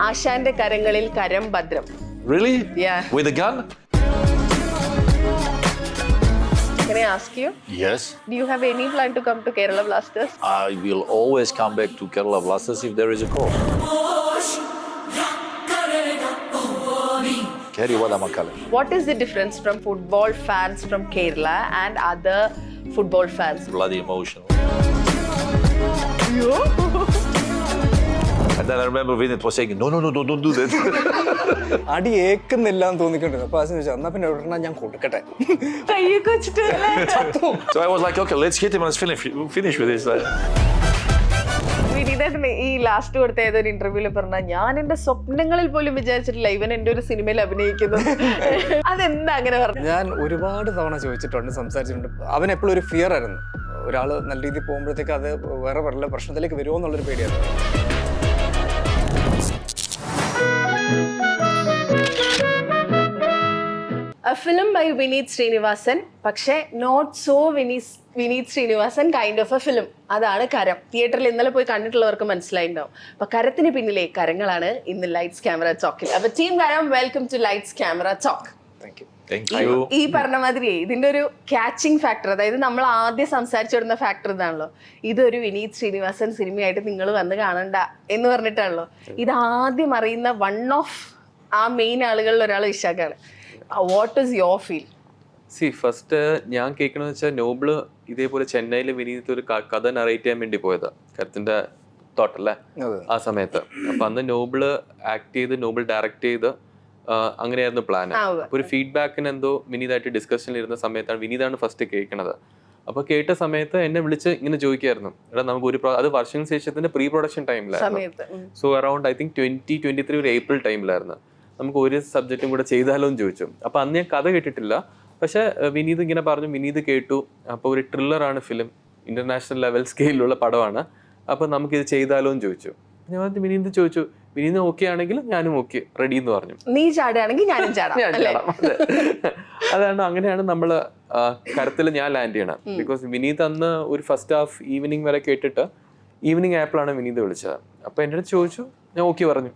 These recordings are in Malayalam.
ആശാന്റെ കരങ്ങളിൽ കരം ഭദ്രം. Really? Yeah. With a gun? Can I ask you? Yes. Do you have any plan to come to Kerala Blasters? I will always come back to Kerala Blasters if there is a call. Kerry Vadamakkale. What is the difference from football fans from Kerala and other football fans? Bloody emotional. And then I remember Vinit was saying, no, don't do that. അടി ഏക്കുന്നില്ല എന്ന് തോന്നിക്കൊണ്ടിരുന്നു. അപ്പൊ ആശാൻ ചോദിച്ചു, എന്നാ പിന്നെ ഒരെണ്ണം ഞാൻ കൊടുക്കട്ടെ. കയ്യൊക്കെ വെച്ചിട്ടല്ലേ? So I was like, okay, let's hit him and let's finish with this. വിനീതേട്ടന് ഈ ലാസ്റ്റ് കൊടുത്ത ഏതൊരു ഇന്റർവ്യൂല് പറഞ്ഞ ഞാൻ എന്റെ സ്വപ്നങ്ങളിൽ പോലും വിചാരിച്ചിട്ടില്ല ഇവൻ എന്റെ ഒരു സിനിമയിൽ അഭിനയിക്കുന്നു. അതെന്താ അങ്ങനെ പറഞ്ഞു? ഞാൻ ഒരുപാട് തവണ ചോദിച്ചിട്ടുണ്ട്, സംസാരിച്ചിട്ടുണ്ട്. അവൻ എപ്പോഴും ഒരു ഫിയർ ആയിരുന്നു. ഒരാൾ നല്ല രീതിയിൽ പോകുമ്പോഴത്തേക്ക് അത് വേറെ വല്ല പ്രശ്നത്തിലേക്ക് വരുമോ എന്നുള്ളൊരു പേടിയായിരുന്നു. A film by Vineet Srinivasan, പക്ഷേ not so Vineeth Sreenivasan kind of a film. അതാണ് കരം. തിയേറ്ററിൽ ഇന്നലെ പോയി കണ്ടിട്ടുള്ളവർക്ക് മനസ്സിലായിട്ടുണ്ടാവും. അപ്പൊ കരത്തിന് പിന്നിലെ കരങ്ങളാണ് ഇന്ന് ലൈറ്റ്സ് ക്യാമറ ടോക്കിൽ. അപ്പൊ team Karam, welcome to lights camera talk. Thank you. ഈ പറഞ്ഞ മാതിരി ഇതിന്റെ ഒരു ക്യാച്ചിങ് ഫാക്ടർ, അതായത് നമ്മൾ ആദ്യം സംസാരിച്ചു വരുന്ന ഫാക്ടർ ഇതാണല്ലോ. ഇതൊരു വിനീത് ശ്രീനിവാസൻ സിനിമയായിട്ട് നിങ്ങൾ വന്ന് കാണണ്ട എന്ന് പറഞ്ഞിട്ടാണല്ലോ. ഇത് ആദ്യം അറിയുന്ന വൺ ഓഫ് ആ മെയിൻ ആളുകളിൽ ഒരാൾ വിശാഖാണ്. What is your feel? First ഞാൻ കേൾക്കണമെന്ന് വെച്ചാൽ നോബിള് ഇതേപോലെ ചെന്നൈയിൽ വിനീത് ഒരു കഥ നറേറ്റ് ചെയ്യാൻ വേണ്ടി പോയതാ, കരുത്തിന്റെ തോട്ടല്ലേ ആ സമയത്ത്. അപ്പൊ അന്ന് നോബിള് ആക്ട് ചെയ്ത് നോബിൾ ഡയറക്ട് ചെയ്ത് അങ്ങനെയായിരുന്നു പ്ലാൻ. അപ്പൊ ഒരു ഫീഡ്ബാക്കിന് എന്തോ വിനീതായിട്ട് ഡിസ്കഷനിൽ ഇരുന്ന സമയത്താണ് വിനീതാണ് ഫസ്റ്റ് കേൾക്കണത്. അപ്പൊ കേട്ട സമയത്ത് എന്നെ വിളിച്ച് ഇങ്ങനെ ചോദിക്കായിരുന്നു, എടാ നമുക്ക് അത് വർഷങ്ങൾക്ക് ശേഷത്തിന്റെ പ്രീ പ്രൊഡക്ഷൻ ടൈമിലായിരുന്നു. സോ അറൌണ്ട് ഐ തിങ്ക് 2023 ഒരു ഏപ്രിൽ ടൈമിലായിരുന്നു. നമുക്ക് ഒരു സബ്ജക്റ്റും കൂടെ ചെയ്താലോ എന്ന് ചോദിച്ചു. അപ്പൊ അന്ന് ഞാൻ കഥ കേട്ടിട്ടില്ല, പക്ഷെ വിനീത് ഇങ്ങനെ പറഞ്ഞു, വിനീത് കേട്ടു. അപ്പൊ ഒരു ത്രില്ലറാണ് ഫിലിം, ഇന്റർനാഷണൽ ലെവൽ സ്കെയിലുള്ള പടമാണ്, അപ്പൊ നമുക്കിത് ചെയ്താലോ എന്ന് ചോദിച്ചു. ഞാൻ വിനീത് ചോദിച്ചു, വിനീത് ഓക്കെ ആണെങ്കിൽ ഞാനും ഓക്കെ, റെഡി എന്ന് പറഞ്ഞു. നീ ചാടുകയാണെങ്കിൽ ഞാനും ചാടാം. അതാണ് അങ്ങനെയാണ് നമ്മള് കരത്തിൽ ഞാൻ ലാൻഡ് ചെയ്യണം. ബിക്കോസ് വിനീത് അന്ന് ഒരു ഫസ്റ്റ് ഹാഫ് ഈവനിങ് വരെ കേട്ടിട്ട് ഈവനിങ് ആയപ്പോഴാണ് വിനീത് വിളിച്ചത്. അപ്പൊ എൻ്റെ അടുത്ത് ചോദിച്ചു, ഞാൻ ഓക്കെ പറഞ്ഞു.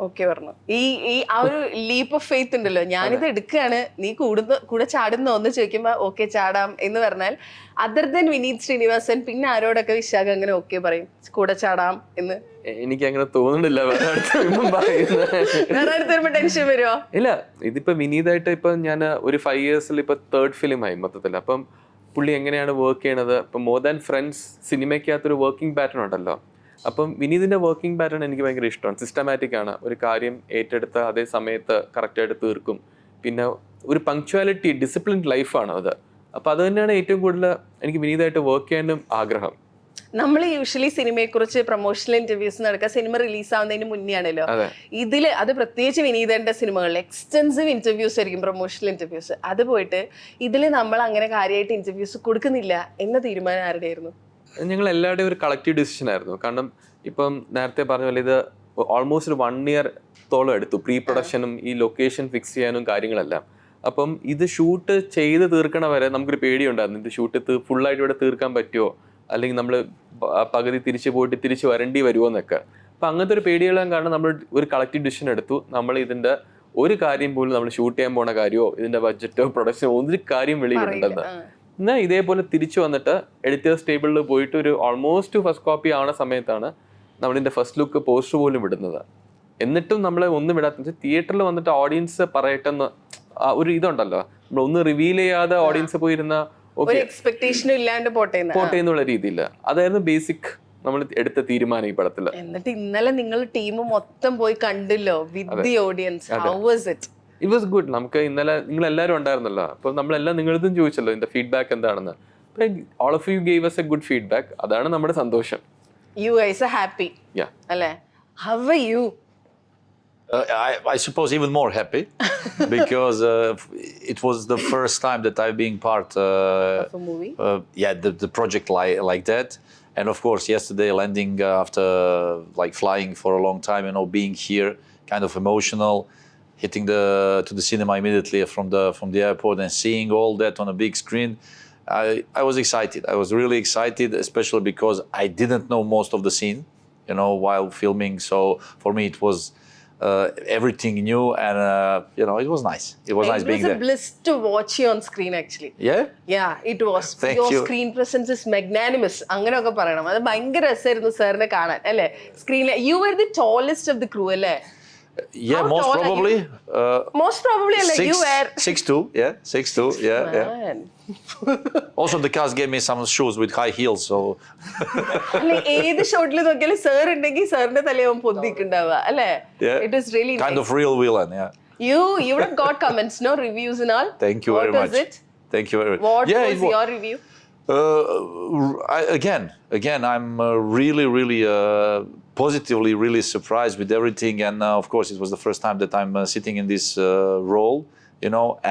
ഓക്കെ പറഞ്ഞു. ഈ ആ ഒരു ലീപ്പ് ഓഫ് ഫെയ്ത്ത് ഉണ്ടല്ലോ, ഞാനിത് എടുക്കുകയാണ്, നീ കൂടെ ചാടുന്ന ഒന്ന് ചോദിക്കുമ്പോ ഓക്കെ ചാടാം എന്ന് പറഞ്ഞാൽ, അതർ ദൻ വിനീത് ശ്രീനിവാസൻ പിന്നെ ആരോടൊക്കെ വിശാഖ അങ്ങനെ ഓക്കെ പറയും കൂടെ ചാടാം എന്ന്? എനിക്ക് അങ്ങനെ തോന്നുന്നില്ല. വേറെ അടുത്ത് വരുമ്പോ ടെൻഷൻ വരുമോ? ഇല്ല, ഇതിപ്പോ വിനീതായിട്ട് ഇപ്പൊ ഞാൻ ഒരു 5 yearsൽ ഇപ്പൊ 3rd ഫിലിമായി മൊത്തത്തിൽ. അപ്പം പുള്ളി എങ്ങനെയാണ് വർക്ക് ചെയ്യണത്, ഇപ്പൊ മോർ ദാൻ ഫ്രണ്ട്സ് സിനിമയ്ക്കകത്തൊരു വർക്കിംഗ് പാറ്റേൺ ഉണ്ടല്ലോ. അപ്പം വിനീതിന്റെ വർക്കിംഗ് പാറ്റേൺ എനിക്ക് ഭയങ്കര ഇഷ്ടമാണ്. സിസ്റ്റമാറ്റിക് ആണ്, ഒരു കാര്യം ഏറ്റെടുത്ത് അതേ സമയത്ത് കറക്റ്റായിട്ട് തീർക്കും. പിന്നെ ഒരു പങ്ക്ച്വാലിറ്റി, ഡിസിപ്ലിൻഡ് ലൈഫാണ് അത്. അപ്പൊ അത് തന്നെയാണ് ഏറ്റവും കൂടുതൽ എനിക്ക് വിനീതായിട്ട് വർക്ക് ചെയ്യാനും ആഗ്രഹം. നമ്മൾ യൂഷ്വലി സിനിമയെ കുറിച്ച് പ്രൊമോഷണൽ ഇന്റർവ്യൂസ് നടക്കുക സിനിമ റിലീസ് ആവുന്നതിന് മുന്നേ ആണല്ലോ. ഇതില് അത് പ്രത്യേകിച്ച് വിനീതന്റെ സിനിമകളിൽ എക്സ്റ്റെൻസീവ് ഇന്റർവ്യൂസ് ആയിരിക്കും, പ്രൊമോഷണൽ ഇന്റർവ്യൂസ്. അത് പോയിട്ട് ഇതില് നമ്മൾ അങ്ങനെ കാര്യമായിട്ട് ഇന്റർവ്യൂസ് കൊടുക്കുന്നില്ല എന്ന തീരുമാനം ആരുടെ ആയിരുന്നു? ഞങ്ങൾ എല്ലാവരുടെയും ഒരു കളക്റ്റീവ് ഡിസിഷൻ ആയിരുന്നു. കാരണം ഇപ്പം നേരത്തെ പറഞ്ഞ പോലെ ഇത് ഓൾമോസ്റ്റ് 1 year എടുത്തു പ്രീ പ്രൊഡക്ഷനും ഈ ലൊക്കേഷൻ ഫിക്സ് ചെയ്യാനും കാര്യങ്ങളെല്ലാം. അപ്പം ഇത് ഷൂട്ട് ചെയ്ത് തീർക്കണ വരെ നമുക്കൊരു പേടിയുണ്ടായിരുന്നു, ഇത് ഷൂട്ട് ഫുള്ളായിട്ട് ഇവിടെ തീർക്കാൻ പറ്റുമോ, അല്ലെങ്കിൽ നമ്മൾ പകുതി തിരിച്ചു പോയിട്ട് തിരിച്ചു വരേണ്ടി വരുമോ എന്നൊക്കെ. അപ്പം അങ്ങനത്തെ ഒരു പേടിയെല്ലാം കാരണം നമ്മൾ ഒരു കളക്റ്റീവ് ഡിസിഷൻ എടുത്തു. നമ്മൾ ഇതിൻ്റെ ഒരു കാര്യം പോലും നമ്മൾ ഷൂട്ട് ചെയ്യാൻ പോണ കാര്യമോ ഇതിൻ്റെ ബഡ്ജറ്റോ പ്രൊഡക്ഷനോ ഒരു കാര്യം വെളിയിലുണ്ടെന്ന്. എന്നാൽ ഇതേപോലെ തിരിച്ചു വന്നിട്ട് എഡിറ്റേഴ്സ് ടേബിളിൽ പോയിട്ട് ഒരു ഓൾമോസ്റ്റ് ഫസ്റ്റ് കോപ്പി ആവണ സമയത്താണ് നമ്മളിതിൻ്റെ ഫസ്റ്റ് ലുക്ക് പോസ്റ്റർ പോലും വിടുന്നത്. എന്നിട്ടും നമ്മളെ ഒന്നും വിടാത്ത തിയേറ്ററിൽ വന്നിട്ട് ഓഡിയൻസ് പറയട്ടെന്ന് ഒരു ഇതുണ്ടല്ലോ, നമ്മളൊന്ന് റിവീൽ ചെയ്യാതെ ഓഡിയൻസ് പോയിരുന്ന പോട്ടെ എന്നുള്ള രീതിയിൽ അതായിരുന്നു ബേസിക് നമ്മൾ എടുത്ത തീരുമാനം ഈ പടത്തില്. എന്നിട്ട് ഇന്നലെ നിങ്ങൾ ടീം മൊത്തം പോയി കണ്ടല്ലോ with the audience. How was it? It was good. നമുക്ക് ഇന്നലെ നിങ്ങൾ എല്ലാവരും ഉണ്ടായിരുന്നല്ലോ, അപ്പൊ നമ്മളെല്ലാം നിങ്ങളതും ചോദിച്ചല്ലോ ഇതിന്റെ ഫീഡ്ബാക്ക് എന്താണെന്ന്. All of U gave us a good feedback. അതാണ് നമ്മുടെ സന്തോഷം. You guys are happy. Yeah. അല്ലേ? How are you? I suppose even more happy because it was the first time that I've been part of a movie. The project like that. And of course, yesterday landing after like flying for a long time, being here, kind of emotional, hitting to the cinema immediately from the airport and seeing all that on a big screen. I was excited. I was really excited, especially because I didn't know most of the scene. while filming. So for me, it was everything new, and it was nice. It was nice It being was a there. bliss to watch you on screen actually. Yeah. Yeah, it was. Thank Your you. screen presence is magnanimous. അങ്ങനെയൊക്കെ പറയണം. അത് ഭയങ്കര രസമായിരുന്നു സാറിനെ കാണാൻ അല്ലേ? സ്ക്രീനിൽ you were the tallest of the crew അല്ലേ? Yeah, How most tall are probably. Most probably അല്ലേ? You were 6'2", yeah, 6'2", yeah. Man. Also, the cast gave me some shoes with high heels, so അല്ലെ ഏത് ഷോട്ടിൽ നോക്കിയാലും സാർ ഉണ്ടെങ്കിൽ സാറിന്റെ തലയാവും പൊന്തിക്കുണ്ടാവുക അല്ലേ? yeah, It was really kind nice. of real villain, yeah. You would have got comments, no reviews and all. Thank you What very was much. it? Thank you very much. What Yeah, was your review? Again, I'm really positively really surprised with everything, and of course, it was the first time that I'm sitting in this role,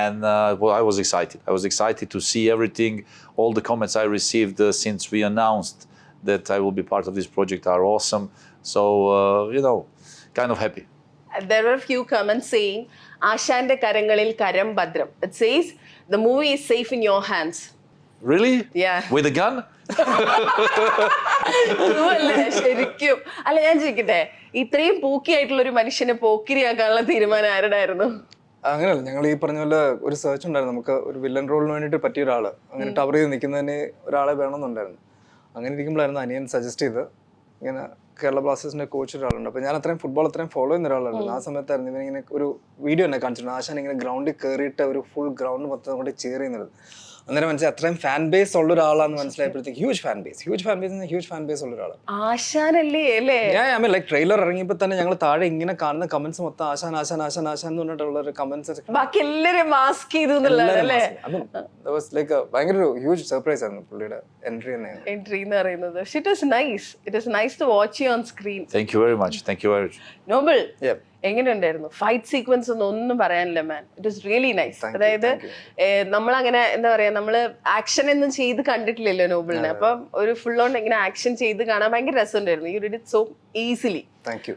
and well, I was excited. I was excited to see everything. All the comments I received since we announced that I will be part of this project are awesome. So, kind of happy. There were a few comments saying, Ashante Karangalil Karam Badram. It says, the movie is safe in your hands. Really? Yeah. With a gun? True അല്ലേ? ശരിക്കും. അല്ല ഞാൻ ചോദിക്കട്ടെ, ഇത്രയും പൂക്കിയായിട്ടുള്ള ഒരു മനുഷ്യനെ പോക്കിരിയാക്കാനുള്ള തീരുമാനം ആരുടെയായിരുന്നു? അങ്ങനെയല്ല, ഞങ്ങൾ ഈ പറഞ്ഞ പോലെ ഒരു സെർച്ച് ഉണ്ടായിരുന്നു. നമുക്ക് ഒരു വില്ലൻ റോളിന് വേണ്ടിയിട്ട് പറ്റിയ ഒരാൾ അങ്ങനെ ടവർ ചെയ്ത് നിൽക്കുന്നതിന് ഒരാളെ വേണമെന്നുണ്ടായിരുന്നു. അങ്ങനെ ഇരിക്കുമ്പോഴായിരുന്നു അനിയൻ സജസ്റ്റ് ചെയ്ത് ഇങ്ങനെ കേരള ബ്ലാസ്റ്റേഴ്സിന്റെ കോച്ച് ഒരാളുണ്ട്. അപ്പോൾ ഞാൻ ഫുട്ബോൾ അത്രയും ഫോളോ ചെയ്യുന്ന ഒരാളായിരുന്നു. ആ സമയത്തായിരുന്നു ഇവനിങ്ങനെ ഒരു വീഡിയോ തന്നെ കാണിച്ചിട്ടുണ്ട്. ആശാൻ ഇങ്ങനെ ഗ്രൗണ്ടിൽ കയറിയിട്ട് ഒരു ഫുൾ ഗ്രൗണ്ട് മൊത്തം കൊണ്ട് ചെയർ ചെയ്യുന്നത്. അന്നേരം മനസ്സിലായി അത്രയും ഫാൻ ബേസ് ഉള്ള ഒരാളാന്ന് മനസ്സിലായപ്പോഴത്തേക്ക് ഹ്യൂജ് ഫാൻ ബേസ് ഉള്ള ഒരാളാണ്. ആശാനല്ലേ അല്ലേ? ഞാൻ ലൈക്ക് ട്രെയിലർ ഇറങ്ങിയപ്പോൾ തന്നെ ഞങ്ങൾ താഴെ ഇങ്ങനെ കാണുന്ന കമന്റ്സ് മൊത്തം ആശാൻ എന്ന് പറഞ്ഞിട്ടുള്ള ഒരു കമന്റ്സ് ബാക്കി എല്ലാരും മാസ്ക് ചെയ്തു എന്നുള്ളതല്ലേ? ലൈക്ക് ഭയങ്കര ഒരു ഹ്യൂജ് സർപ്രൈസ് ആയിരുന്നു പുള്ളിയുടെ എൻട്രി തന്നെ. എൻട്രി എന്ന് പറയുന്നത്. It was nice. It was nice to watch you on screen. Thank you very much. Noble Yeah. എങ്ങനെയുണ്ടായിരുന്നു? ഫൈറ്റ് സീക്വൻസ് ഒന്നും പറയാനില്ല man. It was really nice. അതായത് നമ്മളങ്ങനെ എന്താ പറയാ, നമ്മള് ആക്ഷൻ ഒന്നും ചെയ്ത് കണ്ടിട്ടില്ലല്ലോ നോബിളിനെ. അപ്പം ഒരു ഫുൾ ഓൺ ഇങ്ങനെ ആക്ഷൻ ചെയ്ത് കാണാൻ ഭയങ്കര രസമുണ്ടായിരുന്നു. You did it so easily.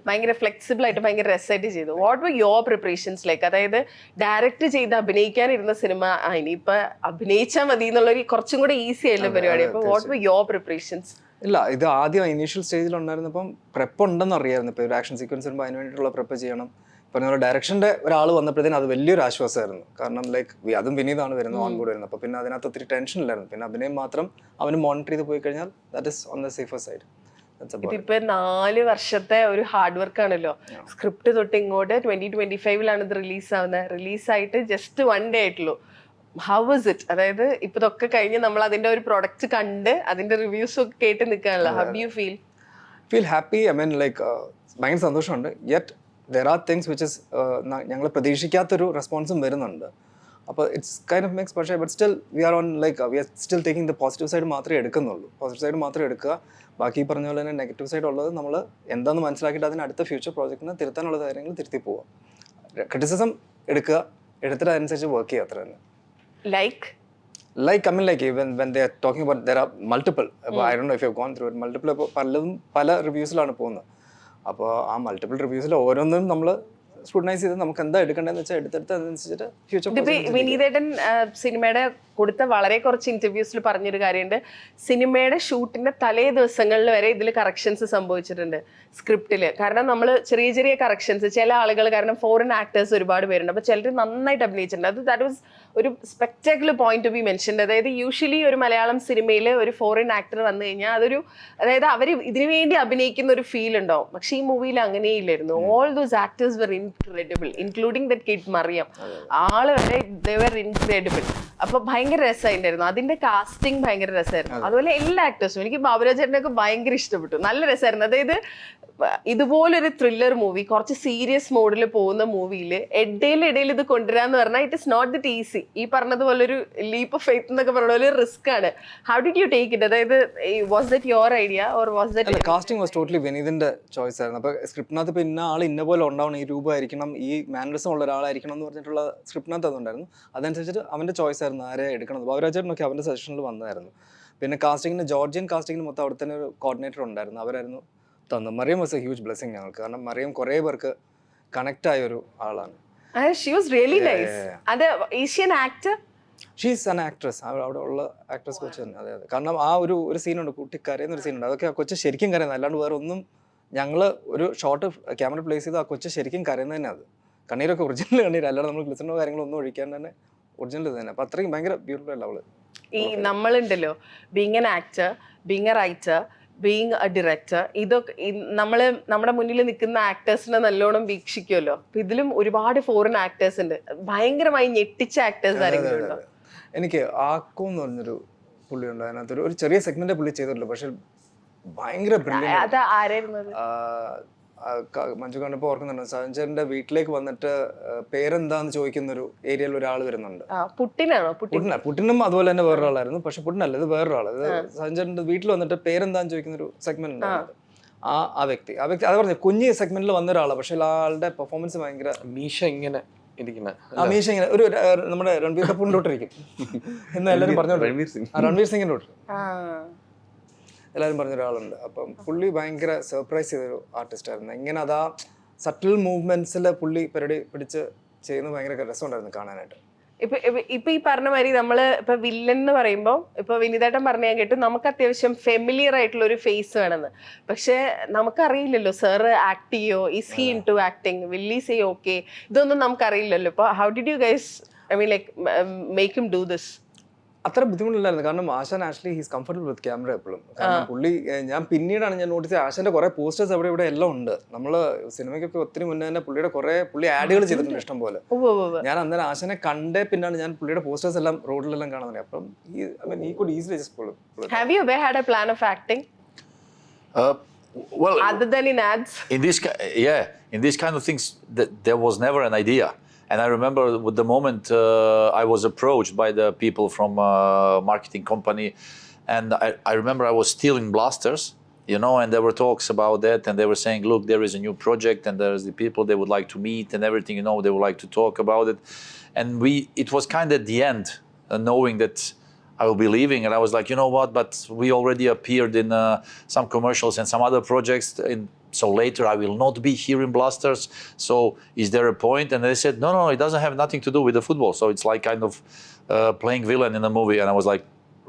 ഭയങ്കര ഫ്ലെക്സിബിൾ ആയിട്ട് ഭയങ്കര രസമായിട്ട് ചെയ്തു. What were your preparations like? അതായത് ഡയറക്റ്റ് ചെയ്ത് അഭിനയിക്കാനിരുന്ന സിനിമ ഇനിയിപ്പൊ അഭിനയിച്ചാൽ മതി എന്നുള്ളൊരു കുറച്ചും കൂടെ ഈസി ആയിട്ടുള്ള പരിപാടി. അപ്പൊ വാട്ട് വർ യുവർ പ്രിപ്പറേഷൻസ്? ഇല്ല, ഇത് ആദ്യം ഇനീഷ്യൽ സ്റ്റേജിൽ ഉണ്ടായിരുന്നപ്പം പ്രെപ്പ് ഉണ്ടെന്ന് അറിയായിരുന്നു. ഇപ്പോൾ ഒരു ആക്ഷൻ സീക്വൻസ് വരുമ്പോൾ അതിന് വേണ്ടിയിട്ടുള്ള പ്രെപ്പ് ചെയ്യണം. പറഞ്ഞ പോലെ ഡയറക്ഷൻ്റെ ഒരാൾ വന്നപ്പോഴത്തേനും അത് വലിയൊരു ആശ്വാസമായിരുന്നു. കാരണം ലൈക്ക് അതും വിനീതാണ് വരുന്നത്, ഓൺ ബോർഡ് വരുന്നത്. അപ്പോൾ പിന്നെ അതിനകത്ത് ഒത്തിരി ടെൻഷൻ ഇല്ലായിരുന്നു. പിന്നെ അഭിനയം മാത്രം അവന് മോണിറ്റർ ചെയ്ത് പോയി കഴിഞ്ഞാൽ that is on the safer side. ഇതിപ്പോ 4 വർഷത്തെ ഒരു ഹാർഡ് വർക്ക് ആണല്ലോ. സ്ക്രിപ്റ്റ് തൊട്ട് ഇങ്ങോട്ട് 2025 ഇത് റിലീസാവുന്നത്. റിലീസായിട്ട് ജസ്റ്റ് 1 ഡേ ആയിട്ടുള്ളൂ. How was it? അതായത് ഇപ്പൊ ഇതൊക്കെ കഴിഞ്ഞ് നമ്മൾ അതിന്റെ ഒരു പ്രൊഡക്റ്റ് കണ്ട് അതിന്റെ റിവ്യൂസ് ഒക്കെ കേട്ട് നിൽക്കാനല്ലോ. How do you feel happy? I mean like ഭയങ്കര സന്തോഷമുണ്ട്. Yet there are things which is ഞങ്ങൾ പ്രതീക്ഷിക്കാത്തൊരു റെസ്പോൺസും വരുന്നുണ്ട്. അപ്പോൾ ഇറ്റ്സ് കൈൻഡ് ഓഫ് മിക്സ്. പക്ഷേ but still we are still taking the positive side മാത്രമേ എടുക്കുന്നുള്ളൂ. പോസിറ്റീവ് സൈഡ് മാത്രം എടുക്കുക. ബാക്കി പറഞ്ഞ പോലെ തന്നെ നെഗറ്റീവ് സൈഡ് ഉള്ളത് നമ്മൾ എന്താണെന്ന് മനസ്സിലാക്കിയിട്ട് അതിന് അടുത്ത ഫ്യൂച്ചർ പ്രോജക്റ്റിന് തിരുത്താനുള്ള കാര്യങ്ങൾ തിരുത്തി പോവാം. ക്രിറ്റിസിസം എടുക്കുക, എടുത്തിട്ട് അതനുസരിച്ച് വർക്ക് ചെയ്യുക, അത്ര തന്നെ. Like I mean, like even when they are talking about, there are multiple. I don't know if you've gone through it. Multiple പല റിവ്യൂസിലാണ് പോകുന്നത്. അപ്പോൾ ആ മൾട്ടിപ്പിൾ റിവ്യൂസിൽ ഓരോന്നും നമ്മൾ സ്ക്രൂട്ടനൈസ് ചെയ്ത് നമുക്ക് എന്താ എടുക്കേണ്ടതെന്ന് വെച്ചാൽ എടുത്തെടുത്ത് അതനുസരിച്ചിട്ട് ഫ്യൂച്ചർ. വിനീതേട്ടൻ സിനിമയുടെ കൊടുത്ത വളരെ കുറച്ച് ഇന്റർവ്യൂസിൽ പറഞ്ഞൊരു കാര്യമുണ്ട്. സിനിമയുടെ ഷൂട്ടിന്റെ തലേ ദിവസങ്ങളിൽ വരെ ഇതിൽ കറക്ഷൻസ് സംഭവിച്ചിട്ടുണ്ട് സ്ക്രിപ്റ്റില്. കാരണം നമ്മൾ ചെറിയ ചെറിയ കറക്ഷൻസ്, ചില ആളുകൾ, കാരണം ഫോറിൻ ആക്ടേഴ്സ് ഒരുപാട് പേരുണ്ട്, അപ്പോൾ ചിലർ നന്നായിട്ട് അഭിനയിച്ചിട്ടുണ്ട്. അത് ദാറ്റ് വാസ് ഒരു spectacular point two B mentioned. അതായത് യൂഷ്വലി ഒരു മലയാളം സിനിമയിൽ ഒരു ഫോറിൻ ആക്ടർ വന്നു കഴിഞ്ഞാൽ അതൊരു, അതായത് അവർ ഇതിനു വേണ്ടി അഭിനയിക്കുന്ന ഒരു ഫീൽ ഉണ്ടാവും. പക്ഷേ ഈ മൂവിയിൽ അങ്ങനെയില്ലായിരുന്നു. All those actors were incredible, including that kid Mariyam. ആള് വരെ ദേ വെർ ഇൻക്രെഡിബിൾ. അപ്പൊ ഭയങ്കര രസമായിട്ടുണ്ടായിരുന്നു. അതിന്റെ കാസ്റ്റിംഗ് ഭയങ്കര രസമായിരുന്നു. അതുപോലെ എല്ലാ ആക്ടേഴ്സും, എനിക്ക് ബാബുരാജേട്ടനൊക്കെ ഭയങ്കര ഇഷ്ടപ്പെട്ടു. നല്ല രസമായിരുന്നു. അതായത് ഇതുപോലൊരു ത്രില്ലർ മൂവി, കുറച്ച് സീരിയസ് മോഡിൽ പോകുന്ന മൂവിയിൽ ഇടയിൽ ഇത് കൊണ്ടുവരാന്ന് പറഞ്ഞാൽ it is not that easy. ഈ പറഞ്ഞതുപോലെ ഒരു ലീപ്പ് ഓഫ് ഫെയ്ത്ത് എന്നൊക്കെ പറഞ്ഞ പോലെ റിസ്ക് ആണ്. How did you take it? അതായത് was that your idea or was that? Casting was totally വിനീതിന്റെ ചോയ്സ് ആയിരുന്നു. അപ്പോൾ സ്ക്രിപ്റ്റിനകത്ത് ഇപ്പോൾ ഇന്ന ആൾ ഇന്ന പോലെ ഉണ്ടാവണം, ഈ രൂപമായിരിക്കണം, ഈ മാനറിസം ഉള്ള ഒരാളായിരിക്കണം എന്ന് പറഞ്ഞിട്ടുള്ള സ്ക്രിപ്റ്റിനകത്ത് അതുണ്ടായിരുന്നു. അതനുസരിച്ചിട്ട് അവൻ്റെ ചോയ്സ് ആയിരുന്നു ആരെ എടുക്കണം. ബാബുരാജേട്ടനൊക്കെ അവൻ്റെ സജഷനിൽ വന്നതായിരുന്നു. പിന്നെ കാസ്റ്റിങ്ങിന്, ജോർജിയൻ കാസ്റ്റിങ്ങിന് മൊത്തം അവിടെ തന്നെ ഒരു കോർഡിനേറ്റർ ഉണ്ടായിരുന്നു, അവരായിരുന്നു തന്നു. Mariyam was a huge blessing ഞങ്ങൾക്ക്. കാരണം മറിയം കുറേ പേർക്ക് കണക്ട് ആയ ഒരു ആളാണ്. She was really nice. And Asian actor? She's an actress. അവിടെ ഉള്ള ആക്ട്രസ് കൊച്ചു തന്നെ. അതെ. കാരണം ആ ഒരു സീനുണ്ട്, കുട്ടി കരയുന്നൊരു സീനുണ്ട്. അതൊക്കെ ആ കൊച്ചു ശരിക്കും കരയുന്നത്, അല്ലാണ്ട് വേറെ ഒന്നും ഞങ്ങൾ ഒരു ഷോട്ട് ക്യാമറ പ്ലേസ് ചെയ്ത് ആ കൊച്ചു ശരിക്കും കരയുന്നത് തന്നെ അത് കണ്ണീരൊക്കെ ഒറിജിനൽ കണ്ണീര്, അല്ലാതെ നമ്മൾ ഗ്ലിസറിനോ കാര്യങ്ങളൊന്നും ഒഴിക്കാൻ തന്നെ ഒറിജിനൽ ഇത് തന്നെ. അപ്പം അത്രയും ഭയങ്കര ബ്യൂട്ടിഫുൾ അല്ല അവള്. ഈ നമ്മളുണ്ടല്ലോ being an actor, being a writer, being a director, ഇതൊക്കെ നമ്മുടെ മുന്നിൽ നിൽക്കുന്ന ആക്ടേഴ്സിനെ നല്ലോണം വീക്ഷിക്കുമല്ലോ. അപ്പൊ ഇതിലും ഒരുപാട് ഫോറിൻ ആക്ടേഴ്സ് ഉണ്ട്, ഭയങ്കരമായി ഞെട്ടിച്ച ആക്ടേഴ്സ് ആരെങ്കിലും ഉണ്ടോ? എനിക്ക് ആക്കോ എന്ന് പറഞ്ഞൊരു പുള്ളി ഉണ്ട്, അതിനകത്തൊരു ഒരു ചെറിയ സെഗ്മെന്റ് പുള്ളി ചെയ്തിട്ടുള്ളൂ, പക്ഷെ ഭയങ്കര ബ്രില്യൻ്റ്. അത് ആരായിരുന്നത്? മഞ്ജു കണ്ടപ്പോൾ ഓർക്കുന്നുണ്ട്, സഞ്ജയന്റെ വീട്ടിലേക്ക് വന്നിട്ട് പേരെന്താന്ന് ചോദിക്കുന്ന ഒരു ഏരിയയിൽ ഒരാൾ വരുന്നുണ്ട്. പുട്ടിനാണോ? പുട്ടിനും അതുപോലെ തന്നെ വേറൊരാളായിരുന്നു, പക്ഷെ പുട്ടിനല്ല, ഇത് വേറൊരാൾ. ഇത് സഞ്ജയന്റെ വീട്ടിൽ വന്നിട്ട് പേരെന്താന്ന് ചോദിക്കുന്ന ഒരു സെഗ്മെന്റ് ഉണ്ടായിരുന്നു. ആ വ്യക്തി അത് പറഞ്ഞു കുഞ്ഞ് സെഗ്മെന്റിൽ വന്ന ഒരാളാണ്, പക്ഷെ ആളുടെ പെർഫോമൻസ് ഭയങ്കര മീശ ഇങ്ങനെ ഇരിക്കുന്ന മീശ ഇങ്ങനെ ഒരു നമ്മുടെ രൺബീർ കപൂറിലോട്ടിരിക്കും എന്ന് എല്ലാവരും പറഞ്ഞു. രൺബീർ സിംഗിന്റെ തൊട്ട് എല്ലാവരും പറഞ്ഞ ഒരാളുണ്ട്. അപ്പം പുള്ളി ഭയങ്കര സർപ്രൈസ് ചെയ്തൊരു ആർട്ടിസ്റ്റ് ആയിരുന്നു. എങ്ങനെ അതാ സട്ടിൽ മൂവ്മെന്റ്സിൽ പുള്ളി പരിപാടി പിടിച്ച് ചെയ്യുന്നത് ഭയങ്കര രസമുണ്ടായിരുന്നു കാണാനായിട്ട്. ഇപ്പൊ ഈ പറഞ്ഞ മാതിരി നമ്മള് ഇപ്പൊ വില്ലൻ എന്ന് പറയുമ്പോൾ ഇപ്പൊ വിനീതേട്ടൻ പറഞ്ഞ കേട്ടു നമുക്ക് അത്യാവശ്യം ഫെമിലിയർ ആയിട്ടുള്ള ഒരു ഫേസ് വേണമെന്ന്. പക്ഷെ നമുക്കറിയില്ലല്ലോ സാറ് ആക്ട് ചെയ്യോ, is he into acting, will he say okay, ഇതൊന്നും നമുക്കറിയില്ലല്ലോ. ഇപ്പൊ how did you guys like make him do this? അത്ര ബുദ്ധിമുട്ടില്ലായിരുന്നു, കാരണം Ashan actually he's comfortable with camera എപ്പോഴും. കാരണം പുള്ളി പിന്നീടാണ് ഞാൻ നോട്ടീസ് ആശാന്റെ കുറെ പോസ്റ്റേഴ്സ് അവിടെ ഇവിടെ എല്ലാം ഉണ്ട്. നമ്മള് സിനിമയ്ക്കൊക്കെ ഒത്തിരി മുന്നേ തന്നെ പുള്ളി ആഡുകൾ ചെയ്തിട്ടുണ്ട് ഇഷ്ടം പോലെ. ഞാൻ അന്നേരം ആശാനെ കണ്ടേ പിന്നാണ് ഞാൻ പുള്ളിയുടെ പോസ്റ്റേഴ്സ് എല്ലാം റോഡിലെല്ലാം കാണാൻ തുടങ്ങി. അപ്പം he could easily just pull it. Have you ever had a plan of acting? Well, other than in ads? In these kind of things, there was never an idea. And I remember with the moment I was approached by the people from marketing company, and I remember I was stealing blasters, and there were talks about that, and they were saying, look, there is a new project, and there's the people they would like to meet and everything, they would like to talk about it. And it was kind of at the end, knowing that I will be leaving, and I was like, you know what, but we already appeared in some commercials and some other projects, so later I will not be here in Blasters, so is there a point? And they said, no, it doesn't have nothing to do with the football, so it's like kind of playing villain in a movie. And I was like,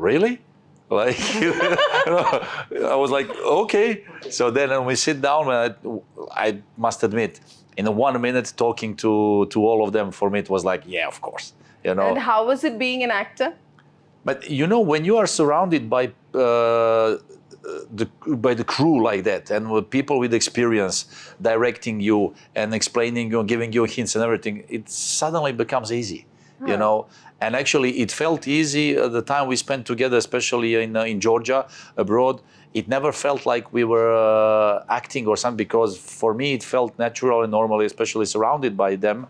really? Like, I was like, okay. So then when we sit down, I must admit, in 1 minute talking to all of them, for me it was like, yeah, of course, And how was it being an actor? But when you are surrounded by the crew like that, and with people with experience directing you and explaining you and giving you hints and everything, it suddenly becomes easy, And actually, it felt easy the time we spent together, especially in Georgia, abroad. It never felt like we were acting or something, because for me it felt natural and normal, especially surrounded by them.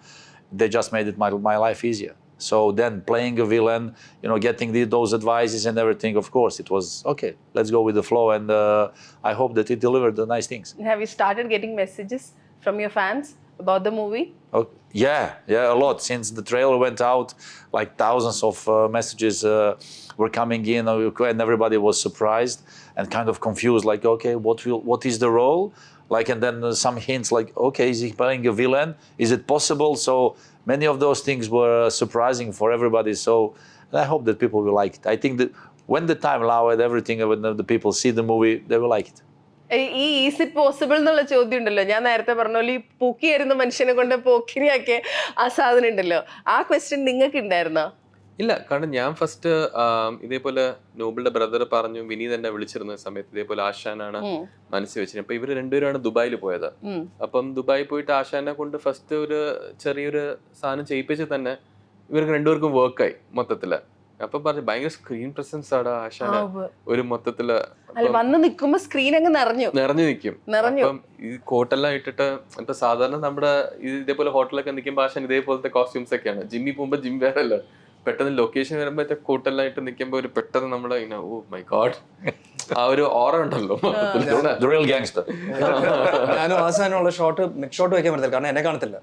They just made it my life easier. So then playing a villain, getting those advices and everything, of course, it was, okay, let's go with the flow. And I hope that it delivered the nice things. Have you started getting messages from your fans about the movie? Oh, yeah, a lot. Since the trailer went out, like thousands of messages were coming in, and everybody was surprised and kind of confused, like, okay, what is the role? Like, and then some hints like, okay, is he playing a villain? Is it possible? So many of those things were surprising for everybody. So I hope that people will like it. I think that when the time allowed, everything, when the people see the movie, they will like it. ഈ ഈസ് ഇറ്റ് പോസിബിൾ എന്നുള്ള ചോദ്യം ഉണ്ടല്ലോ, ഞാൻ നേരത്തെ പറഞ്ഞ പോലെ ഈ പൂക്കിയായിരുന്ന മനുഷ്യനെ കൊണ്ട് പോക്കിരിയാക്കിയ ആ സാധനം ഉണ്ടല്ലോ, ആ ക്വസ്റ്റ്യൻ നിങ്ങൾക്ക് ഉണ്ടായിരുന്നോ? ഇല്ല, കാരണം ഞാൻ ഫസ്റ്റ് ഇതേപോലെ നോബിളുടെ ബ്രദർ പറഞ്ഞു, വിനീത് എന്നെ വിളിച്ചിരുന്ന സമയത്ത് ഇതേപോലെ ആശാനാണ് മനസ്സിൽ വെച്ചിരുന്നത്. അപ്പൊ ഇവര് രണ്ടുപേരാണ് ദുബായിൽ പോയത്. അപ്പം ദുബായിൽ പോയിട്ട് ആശാനെ കൊണ്ട് ഫസ്റ്റ് ഒരു ചെറിയൊരു സാധനം ചെയ്യിപ്പിച്ച് തന്നെ ഇവർക്ക് രണ്ടുപേർക്കും വർക്കായി മൊത്തത്തില്. അപ്പൊ പറഞ്ഞു ഭയങ്കര സ്ക്രീൻ പ്രസൻസ് ആണ് ആശാന ഒരു മൊത്തത്തില് വന്ന് നിൽക്കുമ്പോ സ്ക്രീൻ അങ്ങ് നിറഞ്ഞു നിൽക്കും. അപ്പം ഈ കോട്ടെല്ലാം ഇട്ടിട്ട് ഇപ്പൊ സാധാരണ നമ്മുടെ ഇതേപോലെ ഹോട്ടലൊക്കെ നിൽക്കുമ്പോൾ ആശാൻ ഇതേപോലത്തെ കോസ്റ്റ്യൂംസ് ഒക്കെയാണ്. ജിമ്മി പോകുമ്പോ ജിം വേറെ അല്ല, പെട്ടെന്ന് ലൊക്കേഷൻ വരുമ്പോഴത്തെ കോട്ടെല്ലാം ഇട്ട് നിൽക്കുമ്പോ ഒരു പെട്ടെന്ന് നമ്മളെ ഓ മൈ ഗോഡ് ആ ഒരു ഓറ ഉണ്ടല്ലോ. ഞാനും ആശാനുള്ള ഷോട്ട് മിഡ് ഷോട്ട് വെക്കാൻ പറ്റില്ല, കാരണം എന്നെ കാണത്തില്ല.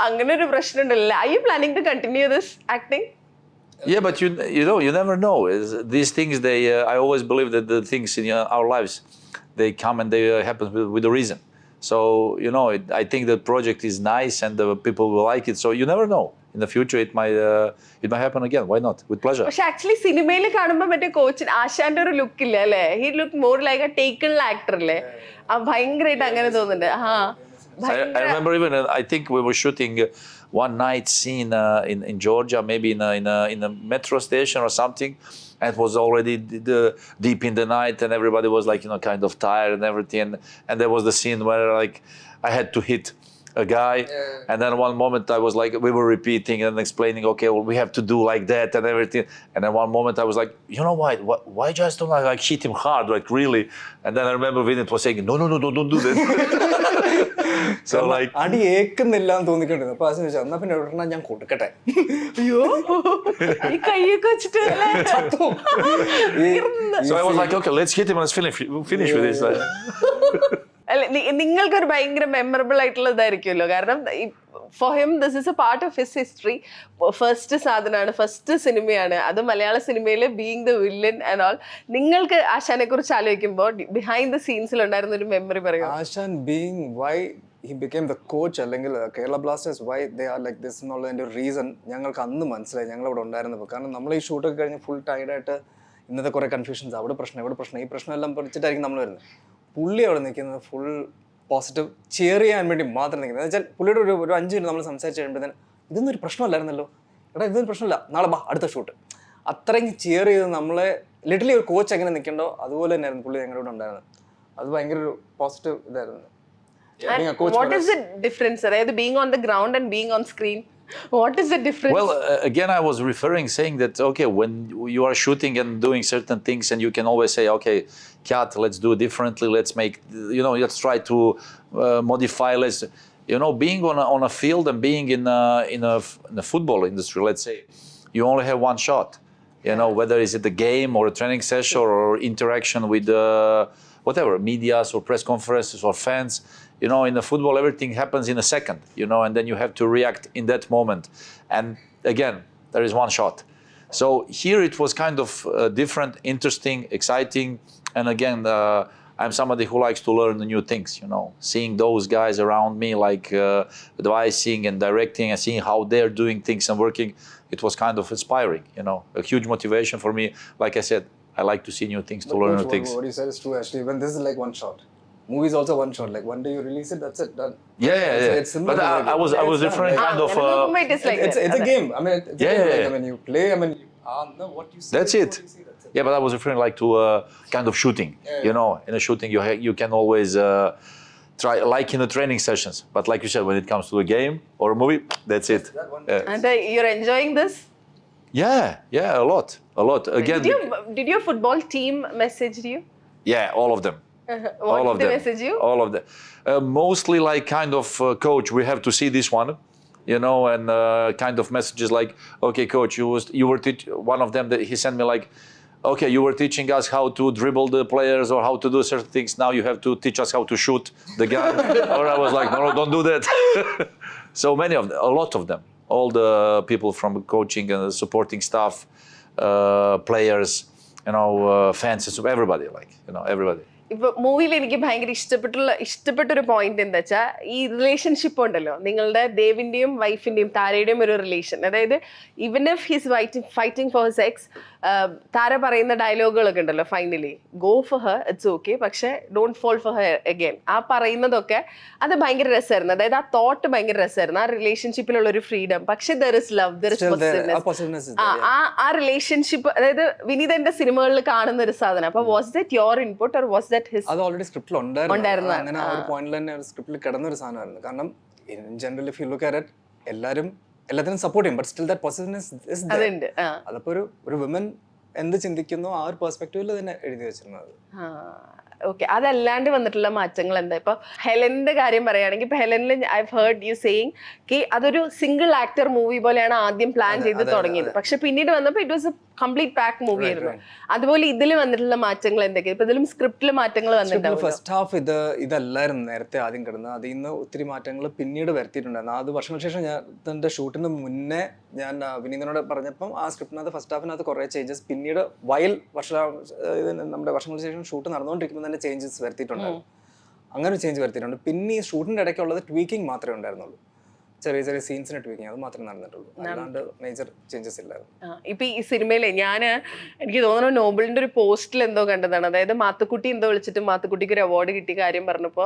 അങ്ങനെ ഒരു പ്രശ്നം ഉണ്ടല്ലോ. Are you planning to continue this acting? Yeah, but you never know. These things, I always believe that the things in our lives, they come and they happen with a reason. So I think the project is nice and the people will like it. So you never know. in the future it might happen again. Why not? With pleasure. പക്ഷെ ആക്ച്വലി സിനിമയിൽ കാണുമ്പോൾ മറ്റേ കോച്ചിന് ആശാന്റെ ഒരു ലുക്ക് ഇല്ല അല്ലേ? He look more like A taken actor അല്ലേ? ഭയങ്കരമായിട്ട് അങ്ങനെ തോന്നുന്നുണ്ട്. I remember even I think we were shooting one night scene in Georgia, maybe in a metro station or something, and it was already deep in the night, and everybody was like kind of tired and everything. And there was the scene where like I had to hit a guy, and then one moment I was like, we were repeating and explaining, okay, well, we have to do like that and everything. And then one moment I was like, you know why just don't like hit him hard, like really? And then I remember Vinit was saying, no, don't do that. So like, അടി ഏക്കുന്നില്ല എന്ന് തോന്നിക്കൊണ്ടിരുന്നു. അപ്പൊ അത് ചോദിച്ചാൽ എന്നാ പിന്നെ എവിടെ ഞാൻ കൊടുക്കട്ടെ. അയ്യോ ഈ കൈയൊക്കെ വെച്ചിട്ട് so I was like, okay, let's hit him and let's finish with this. അല്ല നിങ്ങൾക്കൊരു ഭയങ്കര മെമ്മറബിൾ ആയിട്ടുള്ള ഇതായിരിക്കുമല്ലോ, കാരണം for him this is A part of his history. First സാധനമാണ്, ഫസ്റ്റ് സിനിമയാണ് അത്, മലയാള സിനിമയിൽ being the villain and all. നിങ്ങൾക്ക് ആശാനെ കുറിച്ച് ആലോചിക്കുമ്പോൾ ബിഹൈൻഡ് ദ സീൻസിൽ ഉണ്ടായിരുന്ന ഒരു മെമ്മറി പറയുമോ? Ashan being why he became the coach അല്ലെങ്കിൽ Kerala Blasters why they are like this എന്നുള്ളതിൻ്റെ ഒരു റീസൺ ഞങ്ങൾക്ക് അന്ന് മനസ്സിലായി, ഞങ്ങളവിടെ ഉണ്ടായിരുന്നപ്പോൾ. കാരണം നമ്മൾ ഈ ഷൂട്ടൊക്കെ കഴിഞ്ഞ് ഫുൾ ടയർഡായിട്ട് ഇന്നത്തെ കുറേ കൺഫ്യൂഷൻസ്, അവിടെ പ്രശ്നം ഇവിടെ പ്രശ്നം, ഈ പ്രശ്നം എല്ലാം പഠിച്ചിട്ടായിരിക്കും നമ്മൾ വരുന്നത്. പുള്ളി അവിടെ നിൽക്കുന്നത് ഫുൾ പോസിറ്റീവ് ചെയർ ചെയ്യാൻ വേണ്ടി മാത്രം നിൽക്കുന്നത്. എന്ന് വെച്ചാൽ പുള്ളിയുടെ ഒരു 5 മിനിറ്റ് നമ്മൾ സംസാരിച്ച് കഴിയുമ്പോഴത്തേന് ഇതൊന്നും ഒരു പ്രശ്നമല്ലായിരുന്നല്ലോ, എടാ ഇതൊന്നും പ്രശ്നമില്ല, നാളെ ബാ അടുത്ത ഷൂട്ട്, അത്രയും ചെയർ ചെയ്ത് നമ്മളെ ലിറ്ററലി ഒരു കോച്ച് എങ്ങനെ നിൽക്കണ്ടോ അതുപോലെ തന്നെയായിരുന്നു പുള്ളി ഞങ്ങളുടെ കൂടെ ഉണ്ടായിരുന്നത്. അത് ഭയങ്കര ഒരു പോസിറ്റീവ് ഇതായിരുന്നു. What is the difference, അതായത് being on the ground and being on screen? What is the difference? Well, again, I was saying that, okay, when you are shooting and doing certain things, and you can always say, okay, Kat, let's do it differently. Let's make, let's try to modify. Let's, being on a field and being in a football industry, let's say, you only have one shot. Whether it's at the game or a training session or interaction with whatever, medias or press conferences or fans. In the football, everything happens in a second, and then you have to react in that moment. And again, there is one shot. So here it was kind of different, interesting, exciting. And again, I'm somebody who likes to learn new things, seeing those guys around me, like advising and directing and seeing how they're doing things and working. It was kind of inspiring, a huge motivation for me. Like I said, I like to see new things, to learn new things. What you said is true, actually. Even this is like one shot. Movie is also one shot. Like one day you release it, that's it, done. Yeah. It's similar. But I was referring kind of. It's a game. I mean, it's a game. Like, I mean, you play. I mean, what you see. That's it. Yeah, but I was referring like to kind of shooting. In a shooting you can always try, like in the training sessions. But like you said, when it comes to a game or a movie, that's it. And you're enjoying this? Yeah, a lot. Again, did your football team message you? Yeah, all of them. What did they message you? All of them. Mostly like kind of, coach, we have to see this one, and kind of messages like, okay, coach, you were one of them that he sent me like, okay, you were teaching us how to dribble the players or how to do certain things. Now you have to teach us how to shoot the gun. Or I was like, no, don't do that. So many of them, a lot of them, all the people from coaching and supporting staff, players, fans, everybody, like, everybody. ഇപ്പൊ മൂവിയിൽ എനിക്ക് ഭയങ്കര ഇഷ്ടപ്പെട്ടൊരു പോയിന്റ് എന്താ വെച്ചാൽ, ഈ റിലേഷൻഷിപ്പ് ഉണ്ടല്ലോ നിങ്ങളുടെ ദേവിന്റെയും വൈഫിന്റെയും താരയുടെയും ഒരു റിലേഷൻ. അതായത് even if his fighting for his ex, Thara പറയുന്ന ഡയലോഗുകളൊക്കെ ഉണ്ടല്ലോ, finally go for her, it's okay, പക്ഷെ don't fall for her again. ആ പറയുന്നതൊക്കെ അത് ഭയങ്കര രസമായിരുന്നു. അതായത് ആ തോട്ട് ഭയങ്കര രസമായിരുന്നു, ആ റിലേഷൻഷിപ്പിലുള്ള ഒരു ഫ്രീഡം. പക്ഷെ there is love, there is positiveness. ആ റിലേഷൻഷിപ്പ്, അതായത് വിനീതന്റെ സിനിമകളിൽ കാണുന്ന ഒരു സാധനം. അപ്പൊ was that your input or was that his? അത് ഓൾറെഡി സ്ക്രിപ്റ്റിൽ ഉണ്ടായിരുന്നു. അങ്ങനെ ആ ഒരു പോയിന്റിൽ തന്നെ സ്ക്രിപ്റ്റിൽ കിടന്ന ഒരു സാധനമായിരുന്നു. കാരണം in general if you look at എല്ലാത്തിനും സപ്പോർട്ട് ചെയ്യും, but still that positiveness is there. അതപ്പോ ഒരു വിമൻ എന്ത് ചിന്തിക്കുന്നു ആ ഒരു പെർസ്പെക്റ്റീവിൽ തന്നെ എഴുതി വെച്ചിരുന്നത്. ഓക്കെ, അതല്ലാണ്ട് വന്നിട്ടുള്ള മാറ്റങ്ങൾ എന്താ? ഇപ്പൊ ഹെലന്റെ കാര്യം പറയുകയാണെങ്കിൽ, ഇപ്പൊ ഹെലനിൽ ഐ ഹേർഡ് യു സെയിങ് കി അതൊരു സിംഗിൾ ആക്ടർ മൂവി പോലെയാണ് ആദ്യം പ്ലാൻ ചെയ്ത് തുടങ്ങിയത്. പക്ഷെ പിന്നീട് വന്നപ്പോൾ it was a complete pack movie ആയിരുന്നു. അതുപോലെ ഇതിൽ വന്നിട്ടുള്ള മാറ്റങ്ങൾ എന്തൊക്കെയാണ്? ഇപ്പൊ ഇതിലും സ്ക്രിപ്റ്റിൽ മാറ്റങ്ങൾ വന്നിട്ടുണ്ടാവും. ഫസ്റ്റ് ഹാഫ് ഇതല്ലായിരുന്നു നേരത്തെ ആദ്യം കിടന്നത്. അതിൽ നിന്ന് ഒത്തിരി മാറ്റങ്ങൾ പിന്നീട് വരുത്തിയിട്ടുണ്ടായിരുന്നു. അത് വർഷങ്ങൾക്ക് ശേഷം ഞാൻ എൻ്റെ ഷൂട്ടിന് മുന്നേ ഞാൻ വിനീതനോട് പറഞ്ഞപ്പം ആ സ്ക്രിപ്റ്റിനകത്ത് ഫസ്റ്റ് ഹാഫിനകത്ത് കുറേ ചേഞ്ചസ് പിന്നീട് നമ്മുടെ വർഷങ്ങൾക്ക് ശേഷം ഷൂട്ട് നടന്നുകൊണ്ടിരിക്കുമ്പോൾ തന്നെ ചേഞ്ചസ് വരുത്തിയിട്ടുണ്ടായിരുന്നു. അങ്ങനെ ഒരു ചേഞ്ച് വരുത്തിയിട്ടുണ്ട്. പിന്നെ ഈ ഷൂട്ടിൻ്റെ ഇടയ്ക്കുള്ളത് ട്വീക്കിംഗ് മാത്രമേ ഉണ്ടായിരുന്നുള്ളൂ. ചെറിയ ചെറിയ സീൻസിന് ട്വീക്കിങ് അത് മാത്രമേ നടന്നിട്ടുള്ളൂ. അല്ലാണ്ട് മേജർ ചേഞ്ചസ് ഇല്ലായിരുന്നു. ഇപ്പൊ ഈ സിനിമയിലെ എനിക്ക് തോന്നുന്നു നോബിളിന്റെ ഒരു പോസ്റ്റിൽ എന്തോ കണ്ടതാണ്. അതായത് മാത്തുക്കുട്ടി എന്തോ വിളിച്ചിട്ട് മാത്തുക്കുട്ടിക്ക് ഒരു അവാർഡ് കിട്ടിയ കാര്യം പറഞ്ഞപ്പോ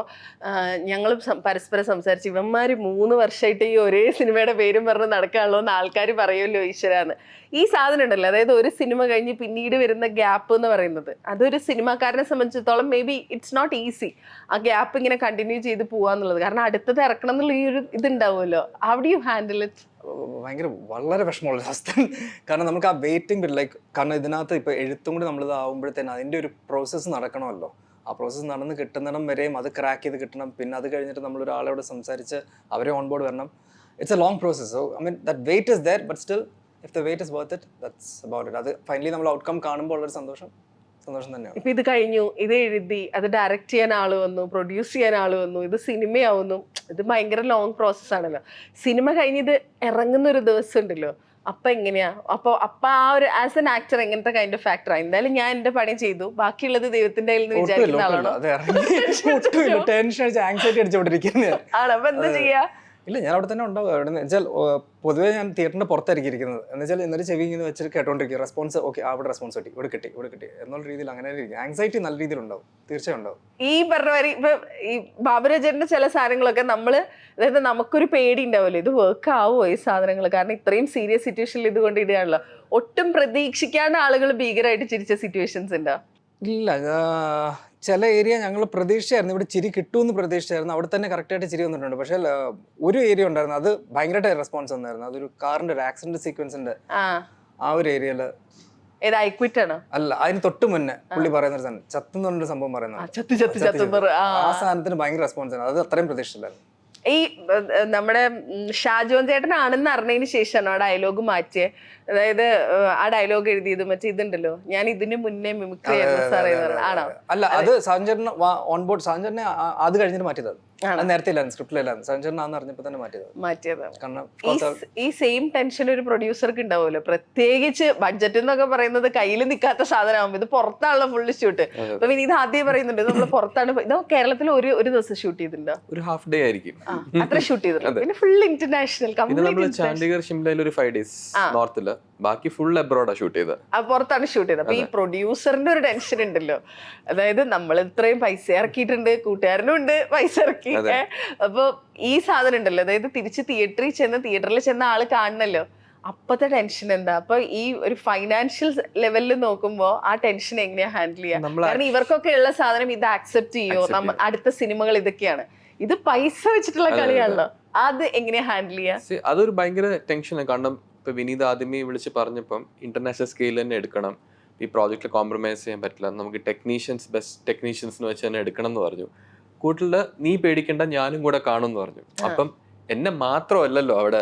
ഞങ്ങൾ പരസ്പരം സംസാരിച്ച് ഇവന്മാര് 3 വർഷമായിട്ട് ഈ ഒരേ സിനിമയുടെ പേരും പറഞ്ഞ് നടക്കാണല്ലോ എന്ന് ആൾക്കാർ പറയുമല്ലോ ഈശ്വരാന്ന്. ഈ സാധനം ഉണ്ടല്ലോ, അതായത് ഒരു സിനിമ കഴിഞ്ഞ് പിന്നീട് വരുന്ന ഗ്യാപ്പ് എന്ന് പറയുന്നത് അതൊരു സിനിമാക്കാരനെ സംബന്ധിച്ചിടത്തോളം maybe it's not easy. ആ ഗ്യാപ്പ് ഇങ്ങനെ കണ്ടിന്യൂ ചെയ്ത് പോവാന്നുള്ളത്. കാരണം അടുത്തത് ഇറക്കണം എന്നുള്ള ഈ ഒരു ഇതുണ്ടാവുമല്ലോ. How do you handle it? ഭയങ്കര വളരെ വിഷമമുള്ള അവസ്ഥ. കാരണം നമുക്ക് ആ വെയിറ്റിംഗ് ലൈക്ക്, കാരണം ഇതിനകത്ത് ഇപ്പോൾ എഴുത്തും കൂടി നമ്മളിത് ആകുമ്പോഴത്തേനും അതിൻ്റെ ഒരു പ്രോസസ്സ് നടക്കണമല്ലോ. ആ പ്രോസസ്സ് നടന്ന് കിട്ടുന്നിടം വരെയും അത് ക്രാക്ക് ചെയ്ത് കിട്ടണം. പിന്നെ അത് കഴിഞ്ഞിട്ട് നമ്മളൊരാളോട് സംസാരിച്ച് അവരെ ഓൺ ബോർഡ് വരണം. It's a long process. So I mean that wait is there, but still if the wait is worth it, that's about it. അത് ഫൈനലി നമ്മൾ ഔട്ട്കം കാണുമ്പോൾ ഉള്ളൊരു സന്തോഷം തന്നെയാണ്. ഇപ്പൊ ഇത് കഴിഞ്ഞു, ഇത് എഴുതി, അത് ഡയറക്റ്റ് ചെയ്യാൻ ആള് വന്നു, പ്രൊഡ്യൂസ് ചെയ്യാൻ ആള് വന്നു, ഇത് സിനിമയാവുന്നു. ഇത് ഭയങ്കര ലോങ് പ്രോസസ് ആണല്ലോ. സിനിമ കഴിഞ്ഞ് ഇത് ഇറങ്ങുന്ന ഒരു ദിവസം ഉണ്ടല്ലോ, അപ്പൊ എങ്ങനെയാ? അപ്പൊ ആ ഒരു ആസ് എൻ ആക്ടർ എങ്ങനത്തെ കൈൻഡ് ഓഫ് ആക്ടറാ? എന്തായാലും ഞാൻ എന്റെ പണി ചെയ്തു, ബാക്കിയുള്ളത് ദൈവത്തിന്റെ കയ്യിൽ നിന്ന് വിചാരിക്കുന്ന ആളാണോ? ടെൻഷൻ അടിച്ച് ആങ്സൈറ്റി അടിച്ചുകൊണ്ടിരിക്കുന്നത് ആണോ? അപ്പൊ എന്താ ചെയ്യാ? ഇല്ല, ഞാൻ അവിടെ തന്നെ ഉണ്ടാവും. അവിടെ നിന്ന് വെച്ചാൽ പൊതുവേ ഞാൻ തിയേറ്ററിന്റെ പുറത്തായിരിക്കും ഇരിക്കുന്നത്. എന്ന് വെച്ചാൽ ഇന്നലെ ചെവി ഇങ്ങനെ വെച്ചിട്ട് കേട്ടോണ്ടിരിക്കുക. റെസ്പോൺസ് ഓക്കെ, അവിടെ റെസ്പോൺസ് കിട്ടി, ഇവിടെ കിട്ടി എന്നുള്ള രീതിയിൽ അങ്ങനെ ഇരിക്കും. ആങ്സൈറ്റി നല്ല രീതിയിൽ ഉണ്ടാവും, തീർച്ചയായും ഉണ്ടാവും. ഈ പറഞ്ഞ മാതിരി ഇപ്പൊ ഈ ബാബുരാജന്റെ ചില സാധനങ്ങളൊക്കെ അതായത് നമുക്കൊരു പേടി ഉണ്ടാവുമല്ലോ, ഇത് വർക്ക് ആവുമോ ഈ സാധനങ്ങൾ? കാരണം ഇത്രയും സീരിയസ് സിറ്റുവേഷനിൽ ഇത് കൊണ്ടിടുകയാണല്ലോ. ഒട്ടും പ്രതീക്ഷിക്കാണ്ട് ആളുകൾ ഭീകരമായിട്ട് ചിരിച്ച സിറ്റുവേഷൻസ് ഉണ്ടോ? ഇല്ല, ചില ഏരിയ ഞങ്ങൾ പ്രതീക്ഷിച്ചായിരുന്നു, ഇവിടെ ചിരി കിട്ടുമെന്ന് പ്രതീക്ഷിച്ചായിരുന്നു. അവിടെ തന്നെ കറക്റ്റായിട്ട് ചിരി വന്നിട്ടുണ്ട്. പക്ഷേ ഒരു ഏരിയ ഉണ്ടായിരുന്നു, അത് ഭയങ്കരമായിട്ട് റെസ്പോൺസ് വന്നായിരുന്നു. അതൊരു കാറിന്റെ ഒരു ആക്സിഡന്റ് സീക്വൻസിന്റെ ആ ഒരു ഏരിയയില്. അല്ല, അതിന് തൊട്ട് മുന്നേ പുള്ളി പറയുന്ന ഒരു സാധനം, ചത്തെന്ന് പറഞ്ഞൊരു സംഭവം പറയുന്നത്, ആ സാധനത്തിന് ഭയങ്കര റെസ്പോൺസ് ആണ്. അത് അത്രയും പ്രതീക്ഷിച്ചില്ലായിരുന്നു. ഈ നമ്മുടെ ഷാജോൻ ചേട്ടനാണെന്ന് അറിഞ്ഞതിന് ശേഷമാണ് ആ ഡയലോഗ് മാറ്റിയത്. അതായത് ആ ഡയലോഗ് എഴുതിയത് മറ്റേ ഇതുണ്ടല്ലോ, ഞാൻ ഇതിന് മുന്നേ മിമിക്രി ആയിരുന്നു സാറേ ആണോ? അല്ല, അത് സാഞ്ചേട്ടൻ ഓൺ ബോർഡ്, സാഞ്ചേട്ടനെ അത് കഴിഞ്ഞിട്ട് മാറ്റിയത്. നേരത്തെ ഇല്ലായിരുന്നു, സ്ക്രിപ്റ്റിലായിരുന്നു. സാഞ്ചേട്ടനാന്ന് അറിഞ്ഞപ്പോൾ തന്നെ മാറ്റിയത്. കാരണം ഈ സെയിം ടെൻഷൻ ഒരു പ്രൊഡ്യൂസർക്ക് ഉണ്ടാവുമല്ലോ, പ്രത്യേകിച്ച് ബഡ്ജറ്റ് എന്നൊക്കെ പറയുന്നത് കയ്യിൽ നിൽക്കാത്ത സാധനമാകുമ്പോൾ. ഇത് പുറത്താണല്ലോ ഫുള്ള് ഷൂട്ട്. അപ്പൊ പിന്നെ ഇത് ആദ്യം പറയുന്നുണ്ട് നമ്മൾ പുറത്താണ്. ഇത് കേരളത്തിൽ ഒരു ദിവസം ഷൂട്ട് ചെയ്തിട്ടുണ്ടോ? ഒരു ഹാഫ് ഡേ ആയിരിക്കും അത്ര ഷൂട്ട് ചെയ്തിട്ടുണ്ട്. പിന്നെ ഫുൾ ഇന്റർനാഷണൽ, ചണ്ഡീഗഡ് ഷിംലയിൽ ഒരു 5 days നോർത്തില്, ബാക്കി ഫുൾ അബ്രോഡാ ഷൂട്ട് ചെയ്തത്. പുറത്താണ് ഷൂട്ട് ചെയ്തത്. അപ്പൊ ഈ പ്രൊഡ്യൂസറിന്റെ ഒരു ടെൻഷൻ ഉണ്ടല്ലോ, അതായത് നമ്മൾ ഇത്രയും പൈസ ഇറക്കിയിട്ടുണ്ട്, കൂട്ടുകാരനും ഉണ്ട് പൈസ ഇറക്കി. അപ്പൊ ഈ സാധനം ഉണ്ടല്ലോ, അതായത് തിരിച്ച് തിയേറ്ററിൽ ചെന്ന ആള് കാണണല്ലോ, അപ്പത്തെ ടെൻഷൻ എന്താ? അപ്പൊ ഈ ഒരു ഫൈനാൻഷ്യൽ ലെവലിൽ നോക്കുമ്പോ ആ ടെൻഷൻ എങ്ങനെയാ ഹാൻഡിൽ ചെയ്യാം? കാരണം ഇവർക്കൊക്കെ ഉള്ള സാധനം ഇത് ആക്സെപ്റ്റ് ചെയ്യോ? അടുത്ത സിനിമകൾ ഇതൊക്കെയാണ്, ഇത് പൈസ വെച്ചിട്ടുള്ള കളിയാണല്ലോ. അത് എങ്ങനെയാ ഹാൻഡിൽ ചെയ്യാ? അതൊരു ഭയങ്കര ടെൻഷനാണ്. കാരണം ഇപ്പൊ വിനീത് ആദ്യമേ വിളിച്ച് പറഞ്ഞപ്പം ഇന്റർനാഷണൽ സ്കെയിൽ തന്നെ എടുക്കണം, ഈ പ്രോജക്റ്റിൽ കോംപ്രമൈസ് ചെയ്യാൻ പറ്റില്ല, നമുക്ക് ബെസ്റ്റ് ടെക്നീഷ്യൻസിന് വെച്ച് തന്നെ എടുക്കണം എന്ന് പറഞ്ഞു. കൂട്ടില് നീ പേടിക്കേണ്ട, ഞാനും കൂടെ കാണുമെന്ന് പറഞ്ഞു. അപ്പം എന്നെ മാത്രമല്ലല്ലോ അവിടെ,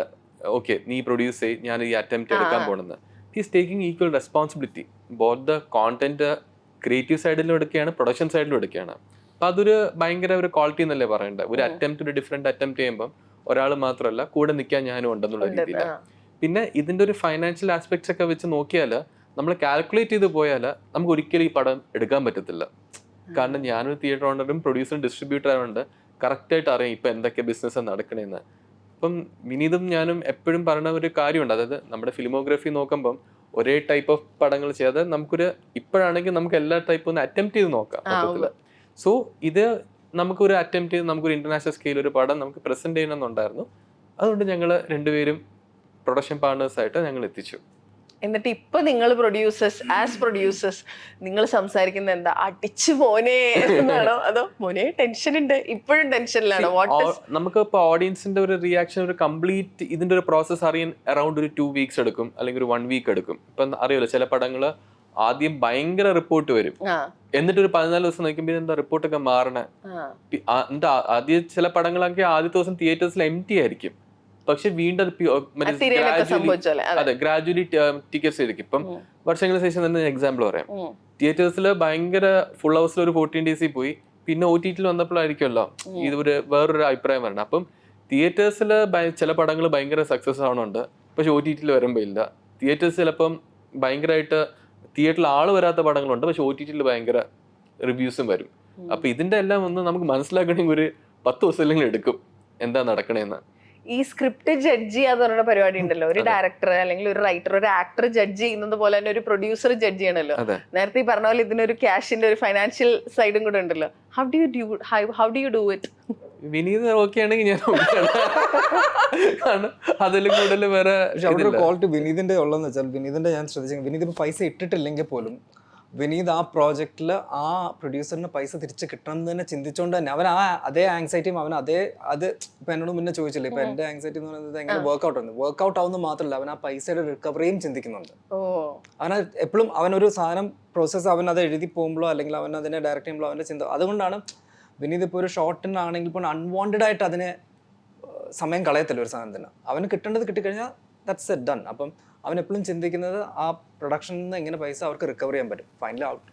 ഓക്കെ നീ പ്രൊഡ്യൂസ് ചെയ്ത് ഞാൻ ഈ അറ്റംപ്റ്റ് എടുക്കാൻ പോണെന്ന്. He's taking equal responsibility. Both the content creative സൈഡിലും എടുക്കുകയാണ്, പ്രൊഡക്ഷൻ സൈഡിലും എടുക്കുകയാണ്. അപ്പൊ അതൊരു ഭയങ്കര ഒരു ക്വാളിറ്റി എന്നല്ലേ പറയേണ്ടത്. ഒരു അറ്റംപ്റ്റ്, ഒരു ഡിഫറെന്റ് അറ്റംപ്റ്റ് ചെയ്യുമ്പോൾ ഒരാൾ മാത്രമല്ല കൂടെ നിൽക്കാൻ ഞാനും ഉണ്ടെന്നുള്ള രീതിയിൽ. പിന്നെ ഇതിന്റെ ഒരു ഫൈനാൻഷ്യൽ ആസ്പെക്ട്സ് ഒക്കെ വെച്ച് നോക്കിയാൽ, നമ്മൾ കാൽക്കുലേറ്റ് ചെയ്ത് പോയാൽ നമുക്ക് ഒരിക്കലും ഈ പടം എടുക്കാൻ പറ്റത്തില്ല. കാരണം ഞാനൊരു തിയേറ്റർ ഓണറും പ്രൊഡ്യൂസറും ഡിസ്ട്രിബ്യൂട്ടറും ഉണ്ട്, കറക്റ്റായിട്ട് അറിയാം ഇപ്പം എന്തൊക്കെ ബിസിനസ് നടക്കണേന്ന്. അപ്പം വിനീതും ഞാനും എപ്പോഴും പറയുന്ന ഒരു കാര്യമുണ്ട്, അതായത് നമ്മുടെ ഫിലിമോഗ്രഫി നോക്കുമ്പം ഒരേ ടൈപ്പ് ഓഫ് പടങ്ങൾ ചെയ്യാതെ നമുക്കൊരു ഇപ്പോഴാണെങ്കിൽ നമുക്ക് എല്ലാ ടൈപ്പും ഒന്ന് അറ്റംപ്റ്റ് ചെയ്ത് നോക്കാം പറ്റത്തില്ല. സോ ഇത് നമുക്കൊരു അറ്റംപ്റ്റ് ചെയ്ത് നമുക്കൊരു ഇന്റർനാഷണൽ സ്കെയിൽ ഒരു പടം നമുക്ക് പ്രസന്റ് ചെയ്യണമെന്നുണ്ടായിരുന്നു. അതുകൊണ്ട് ഞങ്ങൾ രണ്ടുപേരും പ്രൊഡക്ഷൻ പാർട്ട്നേഴ്സായിട്ട് ഞങ്ങൾ എത്തിച്ചു. എന്നിട്ട് ഇപ്പൊ നിങ്ങൾ പ്രൊഡ്യൂസേഴ്സ് നിങ്ങൾ സംസാരിക്കുന്നത് എന്താ? അടിച്ചു മോനെ എന്നാണോ, അതോ മോനെ ടെൻഷൻ ഉണ്ട് ഇപ്പോഴും ടെൻഷനിലാണോ? നമുക്ക് ഇപ്പൊ ഓഡിയൻസിന്റെ ഒരു റിയാക്ഷൻ, ഒരു കംപ്ലീറ്റ് ഇതിന്റെ ഒരു പ്രോസസ് അറിയാൻ അറൌണ്ട് ഒരു 2 weeks എടുക്കും, അല്ലെങ്കിൽ ഒരു 1 week എടുക്കും. ഇപ്പൊ അറിയാലോ, ചില പടങ്ങള് ആദ്യം ഭയങ്കര റിപ്പോർട്ട് വരും, എന്നിട്ട് ഒരു 14 ദിവസം നോക്കുമ്പോൾ എന്താ റിപ്പോർട്ടൊക്കെ മാറണേ. എന്താ ആദ്യം ചില പടങ്ങളൊക്കെ ആദ്യത്തെ ദിവസം തിയേറ്റേഴ്സിൽ എംപ്റ്റി ആയിരിക്കും, പക്ഷെ വീണ്ടും ഗ്രാജുവലി ടിക്കറ്റ്സ് ആയിരിക്കും. ഇപ്പം വർഷങ്ങൾക്ക് ശേഷം തന്നെ എക്സാമ്പിൾ പറയാം, തിയേറ്റേഴ്സിൽ ഭയങ്കര ഫുൾ ഹൗസിൽ ഒരു 14 days പോയി, പിന്നെ OTT വന്നപ്പോഴായിരിക്കുമല്ലോ ഇത് വേറൊരു അഭിപ്രായം വരണം. അപ്പം തിയേറ്റേഴ്സിൽ ചില പടങ്ങൾ ഭയങ്കര സക്സസ് ആവണുണ്ട്, പക്ഷെ OTT വരുമ്പോൾ ഇല്ല. തിയേറ്റേഴ്സ് ചിലപ്പം ഭയങ്കരമായിട്ട് തിയേറ്ററിൽ ആള് വരാത്ത പടങ്ങളുണ്ട്, പക്ഷെ OTT ഭയങ്കര റിവ്യൂസും വരും. അപ്പൊ ഇതിന്റെ എല്ലാം ഒന്ന് നമുക്ക് മനസ്സിലാക്കണമെങ്കിൽ ഒരു 10 ദിവസമെങ്കിലും എടുക്കും എന്താ നടക്കണേന്ന്. ഈ സ്ക്രിപ്റ്റ് ജഡ്ജ് ചെയ്യാന്ന് പറയുന്ന പരിപാടി ഉണ്ടല്ലോ, ഒരു ഡയറക്ടർ അല്ലെങ്കിൽ ഒരു റൈറ്റർ ഒരു ആക്ടർ ജഡ്ജ് ചെയ്യുന്നത് പോലെ തന്നെ ഒരു പ്രൊഡ്യൂസർ ജഡ്ജ് ചെയ്യണല്ലോ. നേരത്തെ ഈ പറഞ്ഞ പോലെ ഇതിനൊരു ക്യാഷിന്റെ ഒരു ഫൈനാൻഷ്യൽ സൈഡും കൂടെ ഉണ്ടല്ലോ. How do you do it? Vineeth okay ആണെങ്കിൽ ഞാൻ ഓക്കെയാണ്. കാരണം അതിലും കൂടുതൽ വേറെ അവിടെ ഒരു ക്വാളിറ്റി വിനീതിന്റെ ഉള്ളതെന്ന് വെച്ചാൽ, വിനീതിന്റെ ഞാൻ ശ്രദ്ധിച്ചു, വിനീത് ഇപ്പൊ പൈസ ഇട്ടിട്ടില്ലെങ്കിൽ പോലും വിനീത് ആ പ്രോജക്റ്റിൽ ആ പ്രൊഡ്യൂസറിന് പൈസ തിരിച്ച് കിട്ടണം എന്ന് തന്നെ ചിന്തിച്ചുകൊണ്ട് തന്നെ അവൻ അതേ ആങ്സൈറ്റിയും അത് ഇപ്പൊ എന്നോട് മുന്നേ ചോദിച്ചില്ലേ, ഇപ്പൊ എന്റെ ആങ്സൈറ്റി എന്ന് പറയുന്നത് എങ്ങനെ വർക്ക്ഔട്ട് ആവുന്ന മാത്രമല്ല, അവൻ ആ പൈസയുടെ റിക്കവറിയും ചിന്തിക്കുന്നുണ്ട്. അവൻ എപ്പോഴും അവനൊരു സാധനം പ്രോസസ്സ് അവൻ അത് എഴുതി പോകുമ്പോഴോ അല്ലെങ്കിൽ അവൻ അതിനെ ഡയറക്റ്റ് ചെയ്യുമ്പോഴോ അവന്റെ ചിന്ത, അതുകൊണ്ടാണ് വിനീത് ഇപ്പോൾ ഒരു ഷോർട്ടിനാണെങ്കിൽ ഇപ്പോൾ അൺവാണ്ടഡ് ആയിട്ട് അതിനെ സമയം കളയത്തില്ല ഒരു സാധനത്തിന്. അവന് കിട്ടേണ്ടത് കിട്ടിക്കഴിഞ്ഞാൽ ദാറ്റ്സ് എ ഡൺ. അപ്പം അവൻ എപ്പോഴും ചിന്തിക്കുന്നത് ആ പ്രൊഡക്ഷനിൽ നിന്ന് എങ്ങനെ പൈസ അവർക്ക് റിക്കവർ ചെയ്യാൻ പറ്റും. Finally out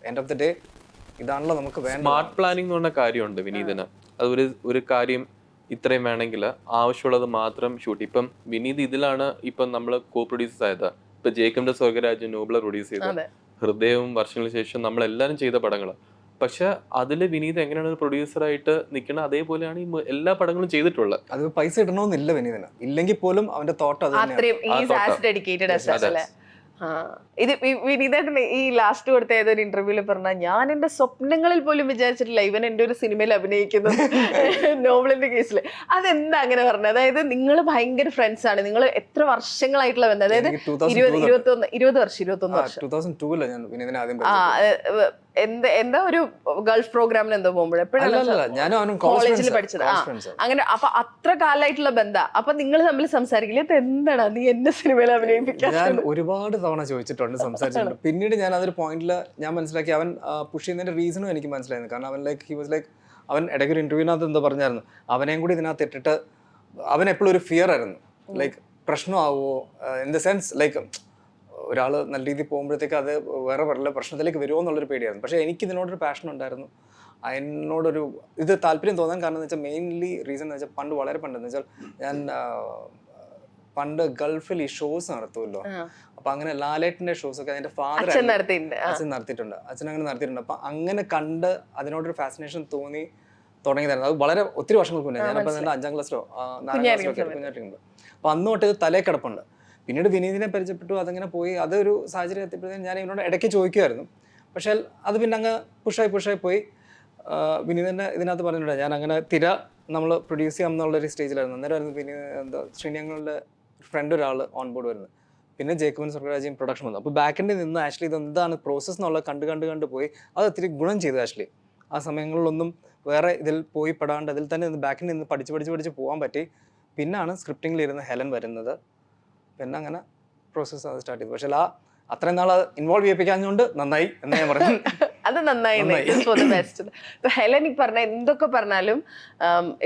end of the day ഇതാണല്ലോ നമുക്ക് വേണ്ട. സ്മാർട്ട് പ്ലാനിംഗ് എന്ന് പറഞ്ഞ കാര്യമുണ്ട് വിനീതിന്. അത് ഒരു കാര്യം ഇത്രയും വേണമെങ്കിൽ ആവശ്യമുള്ളത് മാത്രം ഷൂട്ട്. ഇപ്പം വിനീത് ഇതിലാണ് ഇപ്പം നമ്മൾ കോ പ്രൊഡ്യൂസേഴ്സ് ആയത്. ഇപ്പൊ ജേക്കബിന്റെ സ്വർഗരാജ് നോബിള പ്രൊഡ്യൂസ് ചെയ്ത ഹൃദയവും വർഷങ്ങൾക്ക് ശേഷം നമ്മളെല്ലാവരും ചെയ്ത പടങ്ങൾ. പക്ഷെ അതില് വിനീത് എങ്ങനെയാണ് ഒരു പ്രൊഡ്യൂസറായിട്ട് നിൽക്കുന്നത് അതേപോലെയാണ് ഈ എല്ലാ പടങ്ങളും ചെയ്തിട്ടുള്ളത്. അത് പൈസ ഇടണമെന്നില്ല വിനീതിന്, ഇല്ലെങ്കിൽ പോലും അവന്റെ തോട്ട് ഇത് വിനീതേട്ടൻ ഈ ലാസ്റ്റ് കൊടുത്ത ഏതൊരു ഇന്റർവ്യൂല് പറഞ്ഞ, ഞാൻ എന്റെ സ്വപ്നങ്ങളിൽ പോലും വിചാരിച്ചിട്ടില്ല ഇവൻ എന്റെ ഒരു സിനിമയിൽ അഭിനയിക്കുന്നു നോവലിന്റെ കേസിൽ. അതെന്താ അങ്ങനെ പറഞ്ഞത്? അതായത് നിങ്ങൾ ഭയങ്കര ഫ്രണ്ട്സ് ആണ്, നിങ്ങൾ എത്ര വർഷങ്ങളായിട്ടുള്ള ബന്ധം, അതായത് 21 വർഷം 2002 ഞാൻ വിനീതിനെ ആദ്യം എന്താ ഒരു ഗൾഫ് പ്രോഗ്രാമിന് എന്തോ പോകുമ്പോഴെപ്പോഴും കോളേജിൽ പഠിച്ചത്. അങ്ങനെ അപ്പൊ അത്ര കാലമായിട്ടുള്ള ബന്ധ. അപ്പൊ നിങ്ങൾ തമ്മിൽ സംസാരിക്കില്ല, ഇത് എന്താണ് നീ എന്റെ സിനിമയിൽ അഭിനയിപ്പിക്കാൻ? ഞാൻ ഒരുപാട് തവണ ചോദിച്ചിട്ടുണ്ട്, സംസാരിച്ചിട്ടുണ്ട്. പിന്നീട് ഞാൻ അതൊരു പോയിന്റിൽ ഞാൻ മനസ്സിലാക്കി അവൻ പുഷ് ചെയ്യുന്നതിന്റെ റീസണും എനിക്ക് മനസ്സിലായിരുന്നു. കാരണം അവൻ ഹി വാസ് അവൻ ഇടയ്ക്ക് ഒരു ഇന്റർവ്യൂവിനകത്ത് എന്തോ പറഞ്ഞായിരുന്നു, അവനെയും കൂടി ഇതിനകത്ത് ഇട്ടിട്ട് അവൻ എപ്പോഴും ഒരു ഫിയർ ആയിരുന്നു, പ്രശ്നമാവോ ഇൻ ദ സെൻസ് ഒരാൾ നല്ല രീതിയിൽ പോകുമ്പോഴത്തേക്ക് അത് വേറെ വല്ല പ്രശ്നത്തിലേക്ക് വരുമോ എന്നുള്ളൊരു പേടിയായിരുന്നു. പക്ഷേ എനിക്ക് ഇതിനോടൊരു പാഷൻ ഉണ്ടായിരുന്നു, എന്നോടൊരു ഇത് താല്പര്യം തോന്നാൻ കാരണം എന്ന് വെച്ചാൽ മെയിൻലി റീസൺ എന്ന് വെച്ചാൽ വളരെ പണ്ടെന്ന് വെച്ചാൽ ഞാൻ പണ്ട് ഗൾഫിൽ ഈ ഷോസ് നടത്തുമല്ലോ. അപ്പൊ അങ്ങനെ ലാലേട്ടന്റെ ഷോസ് ഒക്കെ അതിന്റെ ഫാദർ അച്ഛൻ നടത്തിയിട്ടുണ്ട്. അച്ഛൻ അങ്ങനെ നടത്തിയിട്ടുണ്ട്. അപ്പൊ അങ്ങനെ കണ്ട് അതിനോടൊരു ഫാസിനേഷൻ തോന്നി തുടങ്ങിയതായിരുന്നു. അത് വളരെ ഒത്തിരി വർഷങ്ങൾക്ക് മുന്നേ. ഞാനപ്പോൾ 5ാം ക്ലാസ്സിലോ 4ാം ക്ലാസ്സിലോ ഒക്കെ കുഞ്ഞായിട്ടുണ്ട്. അപ്പൊ അന്ന് തൊട്ട് ഇത് തലേ കിടപ്പുണ്ട്. പിന്നീട് വിനീതിനെ പരിചയപ്പെട്ടു, അതങ്ങനെ പോയി. അതൊരു സാഹചര്യം എത്തിയപ്പോഴത്തേക്കും ഞാൻ ഇവനോട് ഇടയ്ക്ക് ചോദിക്കുമായിരുന്നു. പക്ഷേ അത് പിന്നെ അങ്ങ് പുഷായി പോയി. വിനീതിനെ ഇതിനകത്ത് പറഞ്ഞിട്ടുണ്ട്, ഞാൻ അങ്ങനെ നമ്മൾ പ്രൊഡ്യൂസ് ചെയ്യാം എന്നുള്ളൊരു സ്റ്റേജിലായിരുന്നു. അന്നേരമായിരുന്നു പിന്നെ ശ്രീനിയങ്ങളുടെ ഫ്രണ്ട് ഒരാൾ ഓൺ ബോർഡ് വരുന്നത്. പിന്നെ ജേക്കബിൻ സ്വർഗരാജയും പ്രൊഡക്ഷൻ വന്നു. അപ്പോൾ ബാക്കെൻഡിൽ നിന്ന് ആക്ച്വലി ഇത് എന്താണ് പ്രോസസ്സ് എന്നുള്ളത് കണ്ട് പോയി. അത് ഒത്തിരി ഗുണം ചെയ്തു ആക്ച്വലി. ആ സമയങ്ങളിലൊന്നും വേറെ ഇതിൽ പോയി പെടാണ്ട് അതിൽ തന്നെ ബാക്കെൻഡിൽ നിന്ന് പഠിച്ച് പോകാൻ പറ്റി. പിന്നാണ് സ്ക്രിപ്റ്റിങ്ങിലിരുന്ന് ഹെലൻ വരുന്നത്. പിന്നെ അങ്ങനെ പ്രോസസ്സ് അത് സ്റ്റാർട്ട് ചെയ്തു. പക്ഷേ അത്രയും നാൾ ഇൻവോൾവ് ചെയ്യിപ്പിക്കാഞ്ഞുകൊണ്ട് നന്നായി എന്ന് ഞാൻ പറഞ്ഞു. അത് നന്നായി. ഇപ്പൊ ഹെലൻ ഈ പറഞ്ഞ എന്തൊക്കെ പറഞ്ഞാലും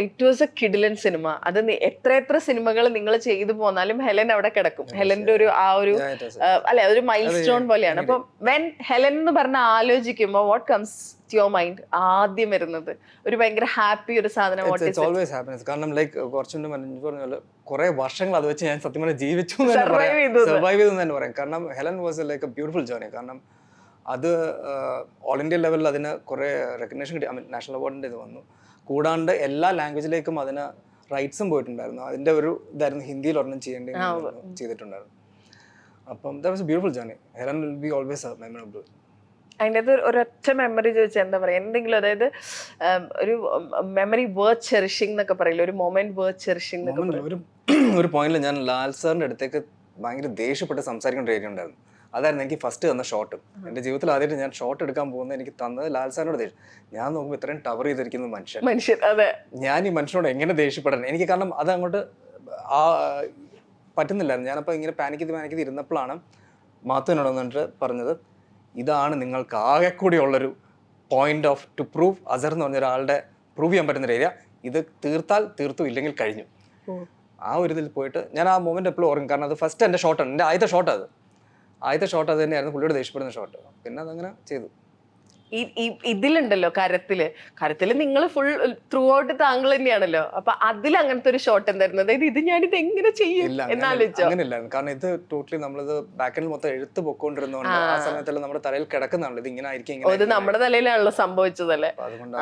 ഇറ്റ് വാസ് എ കിഡിലൻ സിനിമ. അത് എത്ര സിനിമകൾ നിങ്ങൾ ചെയ്തു പോന്നാലും ഹെലൻ അവിടെ കിടക്കും. ഹെലന്റെ ഒരു അല്ലെ അതൊരു മൈൽ സ്റ്റോൺ പോലെയാണ്. അപ്പൊ വെൻ ഹെലൻ എന്ന് പറഞ്ഞ ആലോചിക്കുമ്പോ what comes to your mind? ആദ്യം വരുന്നത് ഒരു ഭയങ്കര ഹാപ്പി ഒരു സാധനം. കാരണം കുറച്ചുകൊണ്ട് പറഞ്ഞ പോലെ കുറെ വർഷങ്ങൾ അത് വെച്ച് ഞാൻ സത്യം പറഞ്ഞാൽ ജീവിച്ചു സർവൈവ് ചെയ്തു തന്നെ പറയാം. കാരണം Helen was A beautiful journey. കാരണം അത് ഓൾ ഇന്ത്യ ലെവലിൽ അതിന് കുറേ റെക്കഗ്നേഷൻ കിട്ടി. നാഷണൽ അവാർഡിൻ്റെ ഇത് വന്നു. കൂടാണ്ട് എല്ലാ ലാംഗ്വേജിലേക്കും അതിന് റൈറ്റ്സും പോയിട്ടുണ്ടായിരുന്നു. അതിൻ്റെ ഒരു ഇതായിരുന്നു ഹിന്ദിയിൽ ഒരെണ്ണം ചെയ്തിട്ടുണ്ടായിരുന്നു. അപ്പം that was A beautiful journey. Helen will be always memorable. അതിൻ്റെ അത് ഒരൊറ്റ മെമ്മറി ചോദിച്ചാൽ എന്താ പറയുക, എന്തെങ്കിലും അതായത് ഒരു മെമ്മറി വേർത്ത് ചെറിഷിംഗ് എന്നൊക്കെ പറയില്ല, ഒരു മൊമെന്റ് വേർത്ത് ചെറിഷിംഗ് എന്നൊക്കെ. ഒരു പോയിന്റിൽ ഞാൻ ലാൽ സാറിൻ്റെ അടുത്തേക്ക് ഭയങ്കര ദേഷ്യപ്പെട്ട് സംസാരിക്കേണ്ട ഒരു ഏരിയ ഉണ്ടായിരുന്നു. അതായിരുന്നു എനിക്ക് ഫസ്റ്റ് തന്ന ഷോട്ട്. എൻ്റെ ജീവിതത്തിൽ ആദ്യമായിട്ട് ഞാൻ ഷോട്ട് എടുക്കാൻ പോകുന്നത് എനിക്ക് തന്നത് ലാൽ സാറിനോട് ദേഷ്യം. ഞാൻ നോക്കുമ്പോൾ ഇത്രയും ടവർ ചെയ്തിരിക്കുന്ന മനുഷ്യൻ, അതെ, ഞാൻ ഈ മനുഷ്യനോട് എങ്ങനെ ദേഷ്യപ്പെടാൻ എനിക്ക്? കാരണം അത് അങ്ങോട്ട് പറ്റുന്നില്ലായിരുന്നു. ഞാനപ്പോൾ ഇങ്ങനെ പാനിക്ക് ഇരുന്നപ്പോഴാണ് മാത്തുവിനോട് വന്നിട്ട് പറഞ്ഞത്, ഇതാണ് നിങ്ങൾക്ക് ആകെ കൂടി ഉള്ളൊരു പോയിന്റ് ഓഫ് ടു പ്രൂവ് അസർ എന്ന് പറഞ്ഞ ഒരാളുടെ പ്രൂവ് ചെയ്യാൻ പറ്റുന്ന ഏരിയ. ഇത് തീർത്താൽ തീർത്തു, ഇല്ലെങ്കിൽ കഴിഞ്ഞു. ആ ഒരു ഇതിൽ പോയിട്ട് ഞാൻ ആ മൊമെന്റ് എപ്പോഴും ഓർക്കും. കാരണം അത് ഫസ്റ്റ് എൻ്റെ ഷോട്ടാണ്, എൻ്റെ ആദ്യത്തെ ഷോട്ട് അത് തന്നെയായിരുന്നു, പുള്ളിയോട് ദേഷ്യപ്പെടുന്ന ഷോട്ട്. പിന്നെ അതങ്ങനെ ചെയ്തു. ഇതിലുണ്ടല്ലോ കരത്തില് നിങ്ങൾ ഫുൾ ത്രൂ ഔട്ട് താങ്കൾ തന്നെയാണല്ലോ. അപ്പൊ അതിൽ അങ്ങനത്തെ ഒരു ഷോട്ട് എന്തായിരുന്നു? അതായത് ഇത് ഞാനിത് എങ്ങനെ ചെയ്യും എന്നാലോചിച്ചോ? അങ്ങനെയല്ലായിരുന്നു. കാരണം ഇത് ടോട്ടലി നമ്മളിത് ബാക്കെൻഡിൽ മൊത്തം എഴുത്ത് പൊക്കോണ്ടിരുന്നോണ്ട് ആ സമയത്തല്ല നമ്മുടെ തലയിൽ കിടക്കുന്നാണല്ലോ ഇത് ഇങ്ങനെ ആയിരിക്കും. ഇത് നമ്മുടെ തലയിലാണല്ലോ സംഭവിച്ചതല്ലേ. അതുകൊണ്ട്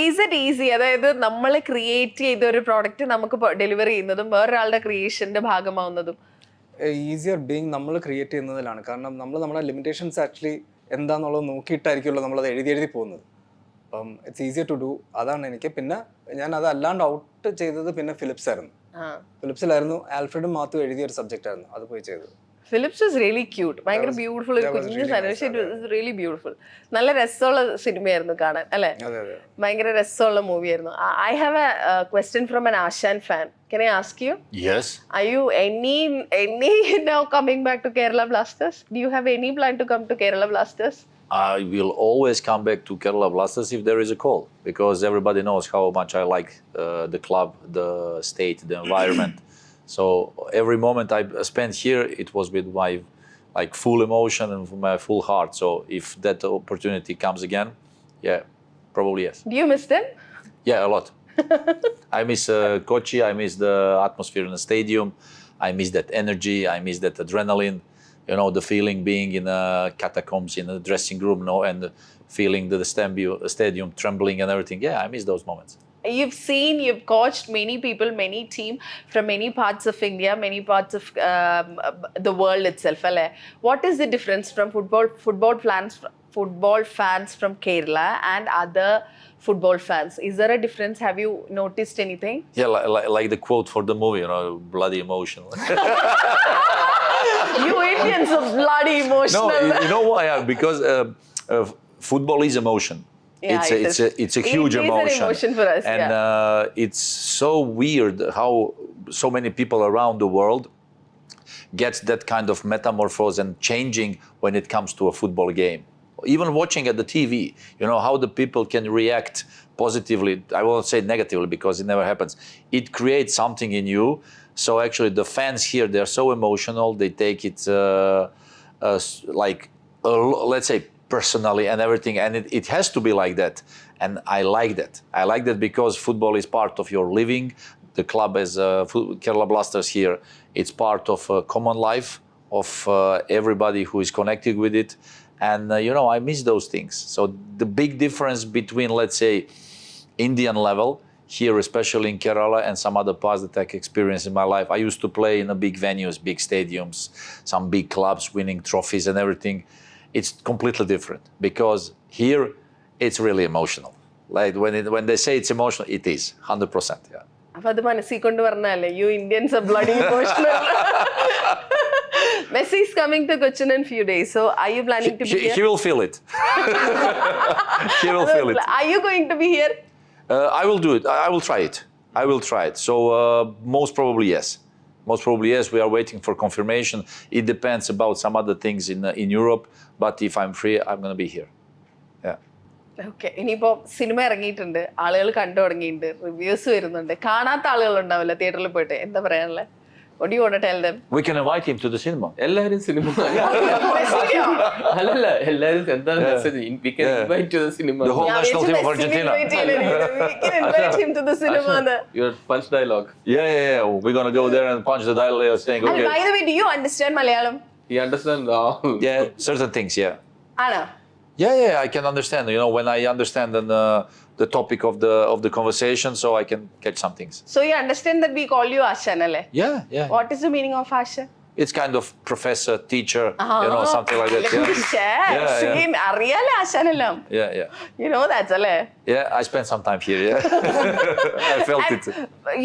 ഈസ് ഇറ്റ് ഈസി, അതായത് നമ്മൾ ക്രിയേറ്റ് ചെയ്ത ഒരു പ്രോഡക്റ്റ് നമുക്ക് ഡെലിവറി ചെയ്യുന്നതും വേറൊരാളുടെ ക്രിയേഷന്റെ ഭാഗമാവുന്നതും? ഈസിയർ ബീങ് നമ്മൾ ക്രിയേറ്റ് ചെയ്യുന്നതിലാണ്. കാരണം നമ്മൾ നമ്മുടെ ലിമിറ്റേഷൻസ് ആക്ച്വലി എന്താണെന്നുള്ളത് നോക്കിയിട്ടായിരിക്കുമല്ലോ നമ്മളത് എഴുതി പോകുന്നത്. അപ്പം ഇറ്റ്സ് ഈസിയർ ടു ഡു. അതാണ് എനിക്ക്. പിന്നെ ഞാൻ അത് അല്ലാണ്ട് ഔട്ട് ചെയ്തത് പിന്നെ ഫിലിപ്സ് ആയിരുന്നു. ഫിലിപ്സിലായിരുന്നു ആൽഫ്രഡും മാത്തു എഴുതിയ ഒരു സബ്ജക്റ്റ് ആയിരുന്നു, അത് പോയി ചെയ്തത്. ഫിലിപ്സ് ഇസ് റിയലി ക്യൂട്ട്, ഭയങ്കര ബ്യൂട്ടിഫുൾ ഒരു കുഞ്ഞു സാധനം, പക്ഷേ ഇറ്റ് വാസ് റിയലി ബ്യൂട്ടിഫുൾ. നല്ല രസമുള്ള സിനിമയായിരുന്നു കാണാൻ അല്ലേ? ഭയങ്കര രസമുള്ള മൂവിയായിരുന്നു. I have a question from an Ashan fan. Can I ask you? Yes. Are you any now coming back to Kerala Blasters? Do you have any plan to come to Kerala Blasters? I will always come back to Kerala Blasters if there is a call, because everybody knows how much I like the club, the state, the environment. So every moment I spent here, it was with my full emotion and my full heart. So if that opportunity comes again, yeah, probably yes. Do you miss them? Yeah, a lot. I miss Kochi. I miss the atmosphere in the stadium. I miss that energy. I miss that adrenaline. You know, the feeling being in catacombs in a dressing room, and feeling the stadium trembling and everything. Yeah, I miss those moments. You've coached many people, many team from many parts of India, many parts of the world itself. What is the difference from football fans from Kerala and other football fans? Is there a difference? Have you noticed anything? Yeah, like the quote for the movie, bloody emotional. You Indians are bloody emotional. No, you know why? Because football is emotion. Yeah, it's a huge it emotion. is an emotion for us. And it's so weird how so many people around the world gets that kind of metamorphose and changing when it comes to a football game. Even watching at the TV, how the people can react positively. I won't say negatively because it never happens. It creates something in you. So actually the fans here, they're so emotional. They take it let's say personally and everything. And it has to be like that. And I like that. I like that because football is part of your living. The club as Kerala Blasters here, it's part of common life of everybody who is connected with it. And, I miss those things. So the big difference between, let's say, Indian level, here especially in Kerala, and some other parts that I experienced in my life. I used to play in big venues, big stadiums, some big clubs, winning trophies and everything. It's completely different because here it's really emotional. Like when they say it's emotional, it is 100%. Yeah. അപ്പൊ അത് മനസ്സിൽ കൊണ്ട് പറഞ്ഞല്ലേ, you Indians are bloody emotional. Messi is coming to Cochin in few days. So are you planning to be here? He will feel it. He will feel it. Are you going to be here? I will do it. I will try it. I will try it. So most probably yes. Most probably yes. We are waiting for confirmation. It depends about some other things in Europe. But if I'm free, I'm going to be here. Yeah. Okay, ഇനിയിപ്പോ സിനിമ ഇറങ്ങിയിട്ടുണ്ട്, ആളുകൾ കണ്ടു തുടങ്ങിയിട്ടുണ്ട്, റിവ്യൂസ് വരുന്നുണ്ട്, കാണാത്ത ആളുകൾ ഉണ്ടാവില്ല തിയേറ്ററിൽ പോയിട്ട്. എന്താ പറയാനുള്ളത്? What do you want to tell them? We can invite him to the cinema. എല്ലാരും സിനിമ അല്ലല്ല, എല്ലാരും എന്താണ് message? We can invite to the cinema. The whole national team of Argentina. We can invite him to the cinema. Your punch dialogue. Yeah. We're going to go there and punch the dialogue saying, And okay. by the way, do you understand Malayalam? You understand? Yeah, certain things, yeah. ആണോ? Yeah, I can understand. When I understand the topic of the conversation, so I can catch some things. So you understand that we call you Ashan, അല്ലേ? Yeah. What is the meaning of Ashan? It's kind of professor, teacher, something like that. Yeah. അറിയാലേ ആശാനെല്ലാം. Yeah. You know that, അല്ലേ? Yeah, I spent some time here, yeah. I felt it.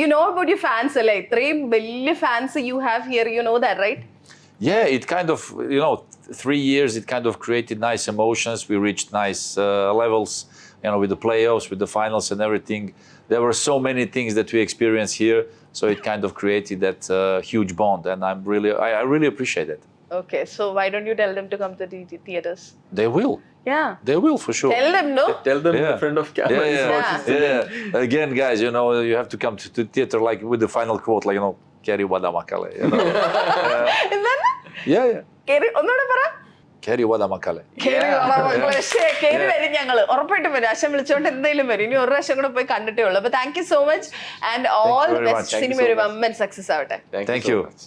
You know about your fans, അല്ലേ? ഇത്രയും വലിയ fans you have here, you know that, right? Yeah, it kind of, 3 years, it kind of created nice emotions. We reached nice levels, with the playoffs, with the finals and everything. There were so many things that we experienced here. So it kind of created that huge bond. And I really appreciate it. Okay, so why don't you tell them to come to the theaters? They will. Yeah. They will, for sure. Tell them, no? Tell them in front of camera. Yeah. Again, guys, you have to come to theater like with the final quote, like, Keri wada makale. എന്താണ്? Yeah. ഒന്നുകൂടെ പറ. Keri wada makale. കേറി വരും ഞങ്ങള്, ഉറപ്പായിട്ടും വരും. ആശം വിളിച്ചോണ്ട് എന്തായാലും വരും. ഇനി ഒരു പ്രാവശ്യം കൂടെ പോയി കണ്ടിട്ടേ ഉള്ളൂ. അപ്പൊ thank you so much and all the best. Cinema ഒരു വമ്പൻ സക്സസ് ആവട്ടെ. Thank you. So much.